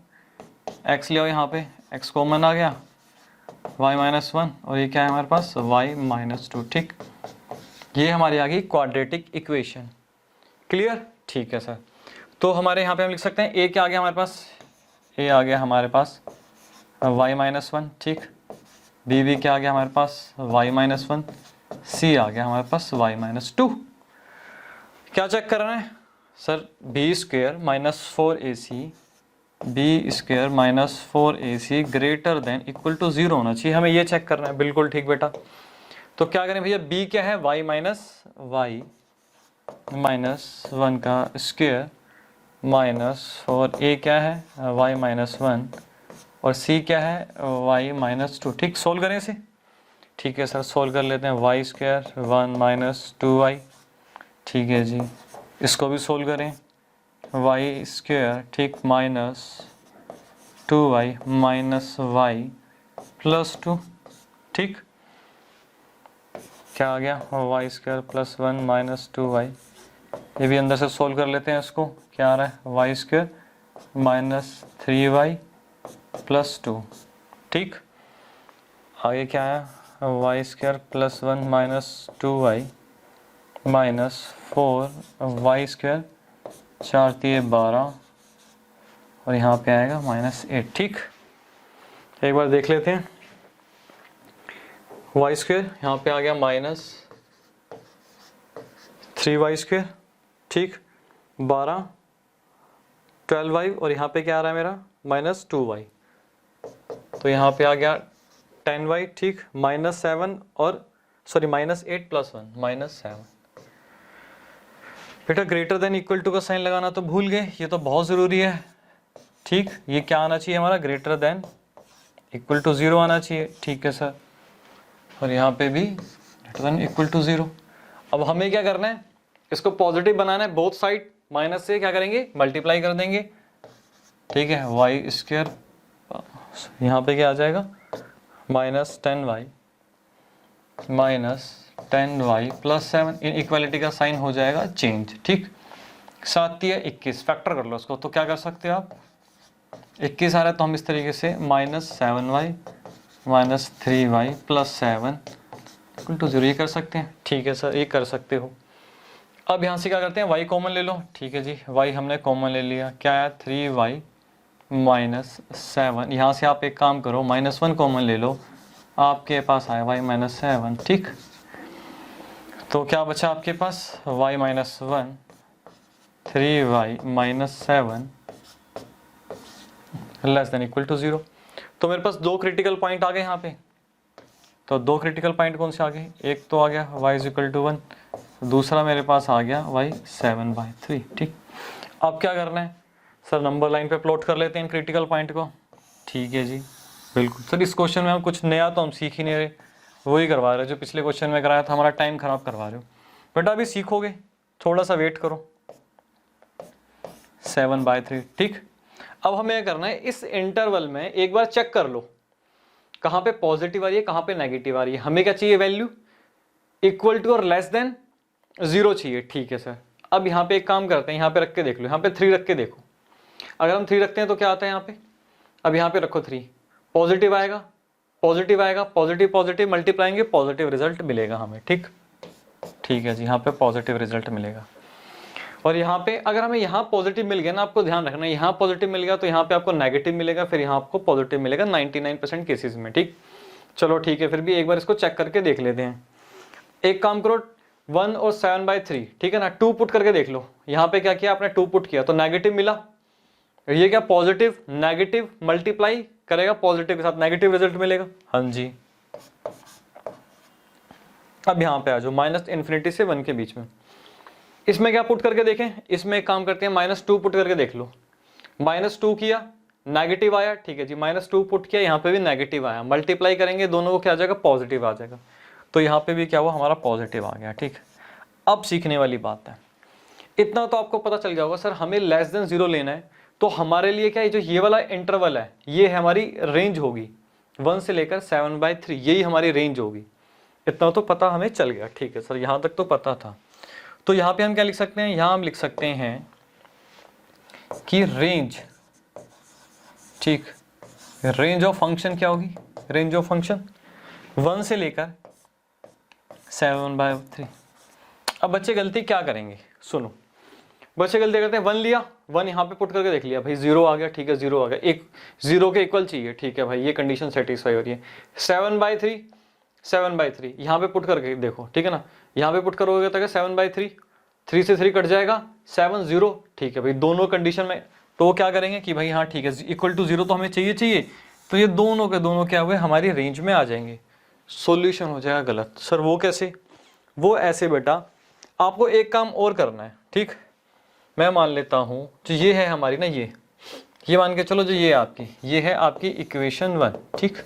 एक्स ले आओ यहाँ पे, एक्स कॉमन आ गया, वाई माइनस 1, और ये क्या है हमारे पास, वाई माइनस 2, ठीक। ये हमारी आ गई क्वाड्रेटिक इक्वेशन। क्लियर, ठीक है सर। तो हमारे यहाँ पे हम लिख सकते हैं ए क्या आ गया हमारे पास, ए आ गया हमारे पास वाई माइनस 1, ठीक। बी भी क्या आ गया हमारे पास, वाई माइनस 1, सी आ गया हमारे पास वाई माइनस 2। क्या चेक करना है sir, b square minus 4ac, b square minus 4ac greater than equal to 0 होना चाहिए, हमें ये चेक करना है। बिल्कुल ठीक बेटा। तो क्या करें भैया, बी क्या है, वाई माइनस 1 का स्क्वायर माइनस 4a क्या है, वाई माइनस 1, और सी क्या है, वाई माइनस 2, ठीक। सोल्व करें इसे, ठीक है सर, सोल्व कर लेते हैं। वाई स्क्वायर 1 माइनस 2y, ठीक है जी। इसको भी सोल्व करें, वाई स्क्वायर, ठीक, minus 2y minus y plus 2, ठीक। क्या आ गया, Y square plus 1 minus 2y। ये भी अंदर से सोल्व कर लेते हैं इसको, क्या आ रहा है, y square minus 3y plus 2, ठीक। आगे क्या है, y square plus 1 minus 2y minus 4y square, 4 3 12, और यहाँ पे आएगा माइनस 8, ठीक। एक बार देख लेते हैं, वाई स्क्वायर यहाँ पे आ गया माइनस 3y स्क्वायर, ठीक, 12 12y, और यहाँ पे क्या आ रहा है मेरा, माइनस 2y, तो यहाँ पे आ गया 10y, ठीक, माइनस 7, और सॉरी माइनस 8 प्लस 1 माइनस 7। बेटा ग्रेटर देन इक्वल टू का साइन लगाना तो भूल गए, ये तो बहुत ज़रूरी है, ठीक। ये क्या आना चाहिए हमारा, ग्रेटर देन इक्वल टू 0 आना चाहिए, ठीक है सर। और यहाँ पे भी ग्रेटर देन इक्वल टू 0। अब हमें क्या करना है, इसको पॉजिटिव बनाना है, बोथ साइड माइनस से क्या करेंगे, मल्टीप्लाई कर देंगे, ठीक है। वाई स्क्वायर यहाँ पे क्या आ जाएगा, minus 10y minus 10y plus 7, इन इक्वालिटी का साइन हो जाएगा चेंज, ठीक। 7 या 21 फैक्टर कर लो उसको, तो क्या कर सकते हो आप, 21 आ रहा है तो हम इस तरीके से minus 7y minus 3y plus 7 equal to 0 ये कर सकते हैं, ठीक है सर, ये कर सकते हो। अब यहाँ से क्या करते हैं, y कॉमन ले लो, ठीक है जी, y हमने कॉमन ले लिया, क्या है 3y माइनस 7, यहाँ से आप एक काम करो, माइनस 1 कॉमन ले लो, आपके पास आया y माइनस 7, ठीक। तो क्या बचा आपके पास, y minus 1 3y minus 7 less than equal to 0। तो मेरे पास दो क्रिटिकल पॉइंट आ गए यहाँ पे, तो दो क्रिटिकल पॉइंट कौन से आ गए, एक तो आ गया y इज इक्वल टू 1, दूसरा मेरे पास आ गया y 7/3, ठीक। अब क्या करना है सर, नंबर लाइन पे प्लॉट कर लेते हैं इन क्रिटिकल पॉइंट को, ठीक है जी। बिल्कुल सर, इस क्वेश्चन में हम कुछ नया तो हम सीख ही नहीं रहे, वही करवा रहे जो पिछले क्वेश्चन में कराया था, हमारा टाइम खराब करवा रहे हो बेटा, अभी सीखोगे, थोड़ा सा वेट करो। 7/3, ठीक। अब हमें क्या करना है, इस इंटरवल में एक बार चेक कर लो कहाँ पे पॉजिटिव आ रही है, कहाँ पे नेगेटिव आ रही है। हमें क्या चाहिए, वैल्यू इक्वल टू और लेस देन 0 चाहिए, ठीक है सर। अब यहाँ पे एक काम करते हैं, यहाँ पे रख के देख लो, यहाँ पे 3 रख के देखो, अगर हम 3 रखते हैं तो क्या आता है यहाँ पे, अब यहाँ पे रखो 3, पॉजिटिव आएगा, पॉजिटिव आएगा, पॉजिटिव पॉजिटिव मल्टीप्लाएंगे, पॉजिटिव रिजल्ट मिलेगा हमें, ठीक, ठीक है जी, यहाँ पे पॉजिटिव रिजल्ट मिलेगा। और यहाँ पे अगर हमें यहाँ पॉजिटिव मिल गया ना, आपको ध्यान रखना, यहाँ पॉजिटिव मिल गया तो यहाँ पे आपको नेगेटिव मिलेगा, फिर यहाँ आपको पॉजिटिव मिलेगा 99% केसेस में, ठीक। चलो ठीक है, फिर भी एक बार इसको चेक करके देख लेते हैं। एक काम करो, 1 और 7/3, ठीक है ना, 2 पुट करके देख लो। यहाँ पे क्या किया आपने, 2 पुट किया तो नेगेटिव मिला, ये क्या पॉजिटिव नेगेटिव मल्टीप्लाई करेगा, पॉजिटिव के साथ नेगेटिव रिजल्ट मिलेगा, हाँ जी। अब यहाँ पे आ जाओ, -∞ से 1 के बीच में, इसमें क्या पुट करके देखें, इसमें एक काम करते हैं, -2 पुट करके देख लो। -2 किया, नेगेटिव आया, ठीक है जी, -2 पुट किया, यहाँ पे भी नेगेटिव आया, मल्टीप्लाई करेंगे दोनों को क्या आ जाएगा, पॉजिटिव आ जाएगा, तो यहाँ पे भी क्या हुआ, हमारा पॉजिटिव आ गया, ठीक। अब सीखने वाली बात है, इतना तो आपको पता चल जाएगा सर, हमें लेस देन 0 लेना है, तो हमारे लिए क्या है, जो ये वाला इंटरवल है, ये हमारी रेंज होगी 1 से लेकर 7/3, यही हमारी रेंज होगी, इतना तो पता हमें चल गया, ठीक है सर, यहाँ तक तो पता था। तो यहाँ पे हम क्या लिख सकते हैं, यहाँ हम लिख सकते हैं कि रेंज, ठीक, रेंज ऑफ फंक्शन क्या होगी, रेंज ऑफ फंक्शन 1 से लेकर 7/3। अब बच्चे गलती क्या करेंगे, सुनो, बच्चे गलती करते हैं 1 लिया, 1 यहाँ पे पुट करके देख लिया, भाई 0 आ गया, ठीक है 0 आ गया, एक 0 के इक्वल चाहिए, ठीक है भाई ये कंडीशन सेटिस्फाई हो रही है। 7/3, 7/3 यहाँ पे पुट करके देखो, ठीक है ना, यहाँ पे पुट करोगे तो 7/3, 3 से 3 कट जाएगा, 7 0, ठीक है भाई दोनों कंडीशन में। तो क्या करेंगे कि भाई हाँ ठीक है, इक्वल टू 0 तो हमें चाहिए, तो ये दोनों के दोनों क्या हुए, हमारी रेंज में आ जाएंगे। सॉल्यूशन हो जाएगा गलत। सर वो कैसे, वो ऐसे बेटा, आपको एक काम और करना है, ठीक, मैं मान लेता हूँ जो ये है हमारी ना, ये मान के चलो जो ये है आपकी इक्वेशन 1, ठीक।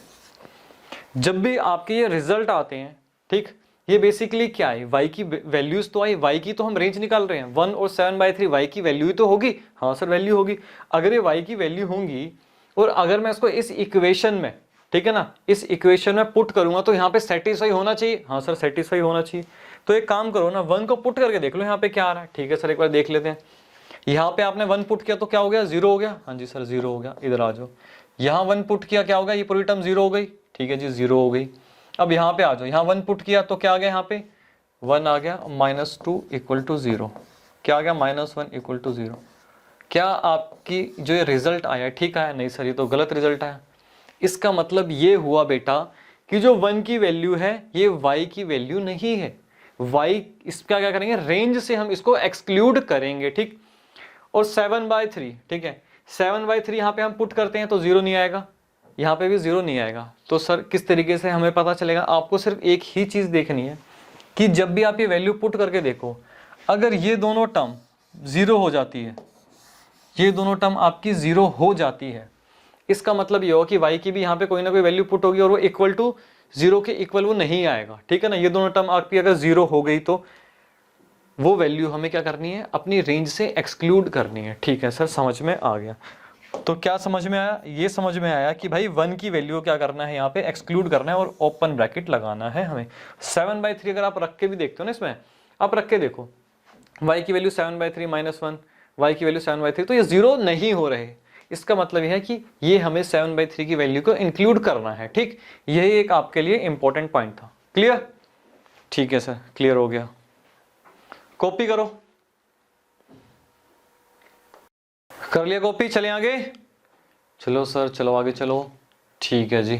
जब भी आपके ये रिजल्ट आते हैं, ठीक, ये बेसिकली क्या है, y की वैल्यूज तो आई, y की तो हम रेंज निकाल रहे हैं, 1 और 7/3 y की वैल्यू ही तो होगी, हाँ सर वैल्यू होगी। अगर ये y की वैल्यू होंगी और अगर मैं इसको इस इक्वेशन में, ठीक है ना, इस इक्वेशन में पुट करूंगा तो यहाँ पे सेटिस्फाई होना चाहिए, हाँ सर सेटिस्फाई होना चाहिए। तो एक काम करो ना, 1 को पुट करके देख लो यहाँ पे क्या आ रहा है, ठीक है सर एक बार देख लेते हैं। यहाँ पे आपने 1 पुट किया तो क्या हो गया, 0 हो गया, हाँ जी सर 0 हो गया, इधर आ जाओ। यहाँ 1 पुट किया क्या होगा, ये पूरी टर्म 0 हो गई, ठीक है जी 0 हो गई। अब यहाँ पे आ जाओ, यहाँ 1 पुट किया तो क्या आ गया, यहाँ पे 1 आ गया, -2 = 0, क्या आ गया, -1 = 0। क्या आपकी जो ये रिजल्ट आया ठीक आया, नहीं सर ये तो गलत रिजल्ट आया। इसका मतलब ये हुआ बेटा कि जो 1 की वैल्यू है ये y की वैल्यू नहीं है, y इसका क्या करेंगे, रेंज से हम इसको एक्सक्लूड करेंगे, ठीक। और 7/3, ठीक है, 7/3 यहाँ पे हम पुट करते हैं तो 0 नहीं आएगा, यहाँ पे भी 0 नहीं आएगा। तो सर किस तरीके से हमें पता चलेगा, आपको सिर्फ एक ही चीज देखनी है कि जब भी आप ये वैल्यू पुट करके देखो, अगर ये दोनों टर्म 0 हो जाती है, ये दोनों टर्म आपकी 0 हो जाती है, इसका मतलब ये हो कि y की भी यहाँ पे कोई ना कोई वैल्यू पुट होगी और वो इक्वल टू 0 के इक्वल वो नहीं आएगा, ठीक है ना। ये दोनों टर्म आपकी अगर 0 हो गई तो वो वैल्यू हमें क्या करनी है, अपनी रेंज से एक्सक्लूड करनी है, ठीक है सर समझ में आ गया। तो क्या समझ में आया, ये समझ में आया कि भाई 1 की वैल्यू क्या करना है, यहाँ पे एक्सक्लूड करना है और ओपन ब्रैकेट लगाना है हमें। 7/3 अगर आप रख के भी देखते हो ना, इसमें आप रख के देखो, y की वैल्यू 7/3 -1, y की वैल्यू 7/3, तो ये 0 नहीं हो रहे, इसका मतलब यह है कि ये हमें 7/3 की वैल्यू को इंक्लूड करना है, ठीक। यही एक आपके लिए इंपॉर्टेंट पॉइंट था। क्लियर, ठीक है सर क्लियर हो गया, कॉपी करो, कर लिया कॉपी, चले आगे, चलो सर चलो आगे चलो, ठीक है जी।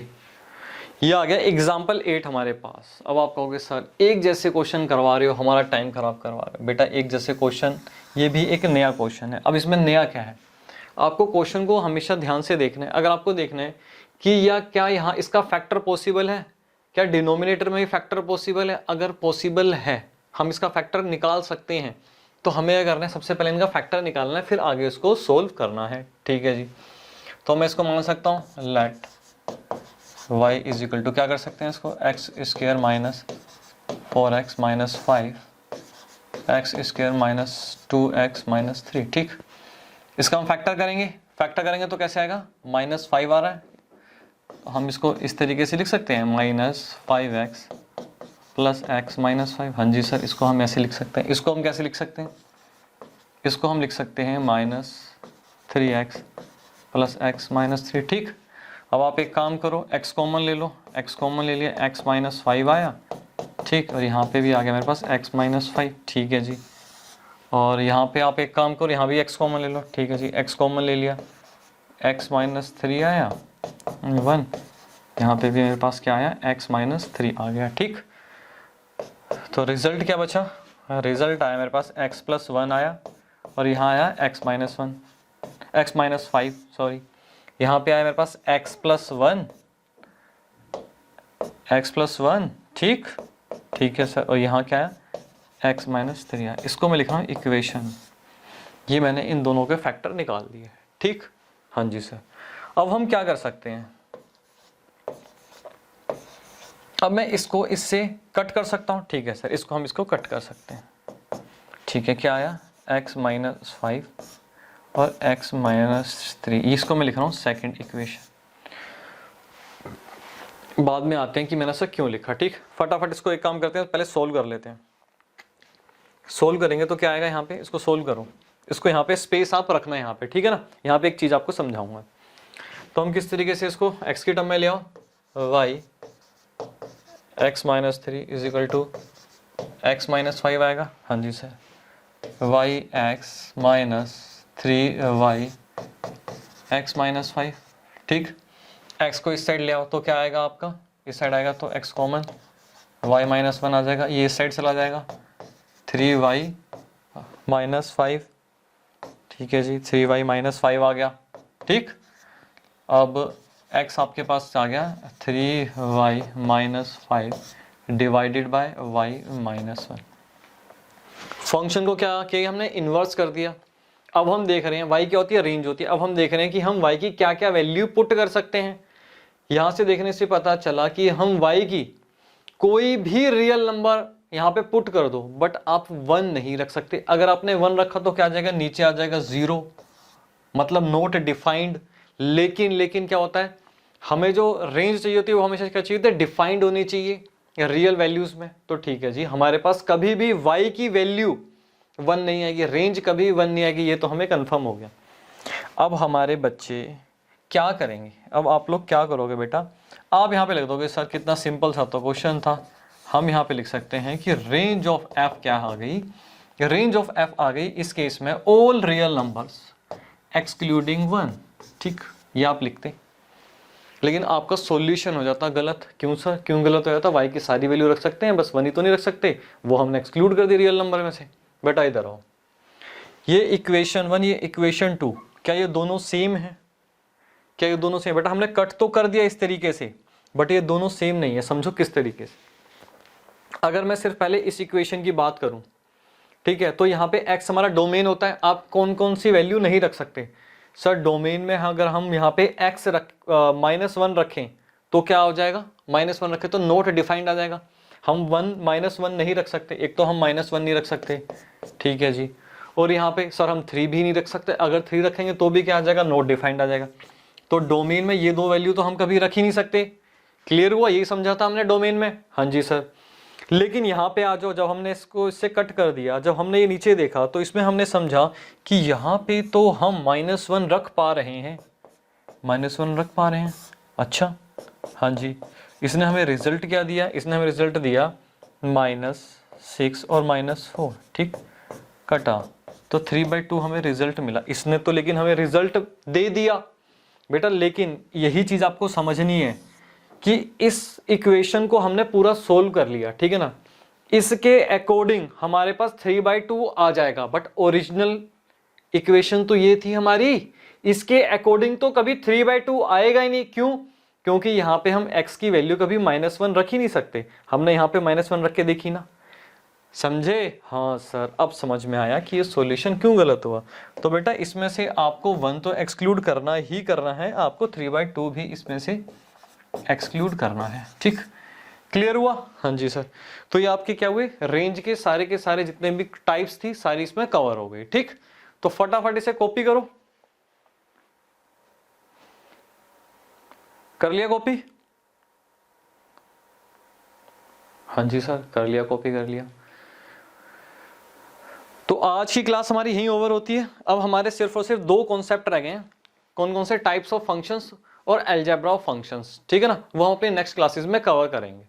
ये आ गया एग्जाम्पल 8 हमारे पास। अब आप कहोगे सर एक जैसे क्वेश्चन करवा रहे हो, हमारा टाइम खराब करवा रहे हो। बेटा एक जैसे क्वेश्चन, ये भी एक नया क्वेश्चन है। अब इसमें नया क्या है, आपको क्वेश्चन को हमेशा ध्यान से देखना है। अगर आपको देखना है कि या क्या यहाँ इसका फैक्टर पॉसिबल है, क्या डिनोमिनेटर में भी फैक्टर पॉसिबल है, अगर पॉसिबल है हम इसका फैक्टर निकाल सकते हैं, तो हमें क्या करना है, सबसे पहले इनका फैक्टर निकालना है, फिर आगे इसको सोल्व करना है, ठीक है जी। तो मैं इसको मान सकता हूँ लेट y = क्या कर सकते हैं इसको, x² - 4x - 5 x² - 2x - 3, ठीक। इसका हम फैक्टर करेंगे तो कैसे आएगा, -5 आ रहा है, हम इसको इस तरीके से लिख सकते हैं, -5x + x - 5। हाँ जी सर इसको हम ऐसे लिख सकते हैं। इसको हम कैसे लिख सकते हैं, इसको हम लिख सकते हैं -3x + x - 3, ठीक। अब आप एक काम करो, x कॉमन ले लो, x कॉमन ले लिया, x - 5 आया, ठीक, और यहाँ पे भी आ गया मेरे पास x - 5, ठीक है जी। और यहाँ पे आप एक काम करो, यहाँ भी x कॉमन ले लो, ठीक है जी, x कॉमन ले लिया, x - 3 आया 1, यहाँ पे भी मेरे पास क्या आया, x - 3 आ गया, ठीक। तो रिजल्ट क्या बचा, रिजल्ट आया मेरे पास x + 1 आया, और यहाँ आया x - 5 सॉरी, यहाँ पे आया मेरे पास x + 1, ठीक, ठीक है सर। और यहाँ क्या है, x - 3 है। इसको मैं लिख रहा हूँ इक्वेशन, ये मैंने इन दोनों के फैक्टर निकाल दिए, ठीक। हाँ जी सर। अब हम क्या कर सकते हैं, अब मैं इसको इससे कट कर सकता हूँ, ठीक है सर, इसको हम इसको कट कर सकते हैं, ठीक है। क्या आया, x - 5 और x - 3, इसको मैं लिख रहा हूँ सेकंड इक्वेशन। बाद में आते हैं कि मैंने ऐसा क्यों लिखा। ठीक, फटाफट इसको एक काम करते हैं, पहले सोल्व कर लेते हैं। सोल्व करेंगे तो क्या आएगा यहाँ पे, इसको सोल्व करो, इसको यहाँ पे स्पेस आप रखना है यहाँ पे, ठीक है ना। यहाँ पे एक चीज आपको समझाऊंगा। तो हम किस तरीके से इसको x की टर्म में ले आओ, y x minus 3 is equal to x minus 5 आएगा। हाँ जी sir, y x minus 3y x minus 5। ठीक, x को इस साइड ले आओ तो क्या आएगा आपका, इस साइड आएगा तो x कॉमन, y माइनस 1 आ जाएगा, ये इस साइड चला जाएगा, 3y माइनस 5। ठीक है जी, 3y माइनस 5 आ गया। ठीक, अब x आपके पास आ गया 3y minus 5 divided by y minus 1। Function को क्या किया हमने, इन्वर्स कर दिया। अब हम देख रहे हैं y क्या होती है, रेंज होती है। अब हम देख रहे हैं कि हम y की क्या क्या वैल्यू पुट कर सकते हैं। यहां से देखने से पता चला कि हम y की कोई भी रियल नंबर यहाँ पे पुट कर दो, बट आप 1 नहीं रख सकते। अगर आपने 1 रखा तो क्या आ जाएगा, नीचे आ जाएगा 0, मतलब नोट डिफाइंड। लेकिन क्या होता है, हमें जो रेंज चाहिए होती है वो हमेशा क्या चाहिए होती है, डिफाइंड होनी चाहिए रियल वैल्यूज में। तो ठीक है जी, हमारे पास कभी भी y की वैल्यू 1 नहीं आएगी, रेंज कभी 1 नहीं आएगी, ये तो हमें कंफर्म हो गया। अब हमारे बच्चे क्या करेंगे, अब आप लोग क्या करोगे बेटा, आप यहाँ पे लिख दोगे सर कितना सिंपल सा तो क्वेश्चन था। हम यहाँ पे लिख सकते हैं कि रेंज ऑफ f क्या आ गई, रेंज ऑफ f आ गई इस केस में ऑल रियल नंबर्स एक्सक्लूडिंग 1। ठीक, ये आप लिखते, लेकिन आपका सॉल्यूशन हो जाता गलत। क्यों सर, क्यों गलत हो जाता, y की सारी वैल्यू रख सकते हैं, बस 1 ही तो नहीं रख सकते, वो हमने एक्सक्लूड कर दी रियल नंबर में से। बेटा इधर आओ, ये इक्वेशन 1 ये इक्वेशन 2, क्या ये दोनों सेम है, क्या ये दोनों सेम? बेटा हमने कट तो कर दिया इस तरीके से, बट ये दोनों सेम नहीं है। समझो किस तरीके से, अगर मैं सिर्फ पहले इस इक्वेशन की बात करूं, ठीक है, तो यहाँ पे x हमारा डोमेन होता है। आप कौन कौन सी वैल्यू नहीं रख सकते सर डोमेन में, अगर हम यहाँ पे x -1 रखें तो क्या हो जाएगा, -1 रखें तो नोट डिफाइंड आ जाएगा। हम 1 नहीं रख सकते, एक तो हम -1 नहीं रख सकते, ठीक है जी। और यहाँ पे सर हम 3 भी नहीं रख सकते, अगर 3 रखेंगे तो भी क्या आ जाएगा, नोट डिफाइंड आ जाएगा। तो डोमेन में ये 2 वैल्यू तो हम कभी रख ही नहीं सकते। क्लियर हुआ, यही समझा था हमने डोमेन में। हाँ जी सर, लेकिन यहाँ पे आ जाओ, जब हमने इसको इससे कट कर दिया, जब हमने ये नीचे देखा तो इसमें हमने समझा कि यहाँ पे तो हम -1 रख पा रहे हैं, -1 रख पा रहे हैं। अच्छा, हाँ जी, इसने हमें रिजल्ट क्या दिया, इसने हमें रिजल्ट दिया -6 और -4। ठीक, कटा तो 3/2 हमें रिजल्ट मिला। इसने तो लेकिन हमें रिजल्ट दे दिया बेटा, लेकिन यही चीज आपको समझनी है कि इस इक्वेशन को हमने पूरा सोल्व कर लिया, ठीक है ना। इसके अकॉर्डिंग हमारे पास 3/2 आ जाएगा, बट ओरिजिनल इक्वेशन तो ये थी हमारी, इसके अकॉर्डिंग तो कभी 3/2 आएगा ही नहीं। क्यों, क्योंकि यहाँ पे हम x की वैल्यू कभी -1 रख ही नहीं सकते। हमने यहाँ पे -1 रख के देखी ना, समझे? हाँ सर, अब समझ में आया कि ये सॉल्यूशन क्यों गलत हुआ। तो बेटा इसमें से आपको 1 तो एक्सक्लूड करना ही करना है, आपको 3/2 भी इसमें से एक्सक्लूड करना है। ठीक, क्लियर हुआ? हाँ जी सर। तो ये आपके क्या हुए, रेंज के सारे जितने भी टाइप्स थी सारी इसमें कवर हो गई। ठीक, तो फटाफट इसे कॉपी करो। कर लिया कॉपी? हाँ जी सर, कर लिया, कॉपी कर लिया। तो आज की क्लास हमारी यहीं ओवर होती है। अब हमारे सिर्फ और सिर्फ 2 कॉन्सेप्ट रह गए हैं, कौन कौन से, टाइप्स ऑफ फंक्शंस और अलजेब्रा ऑफ फंक्शंस। ठीक है ना, वो हम अपने नेक्स्ट क्लासेस में कवर करेंगे।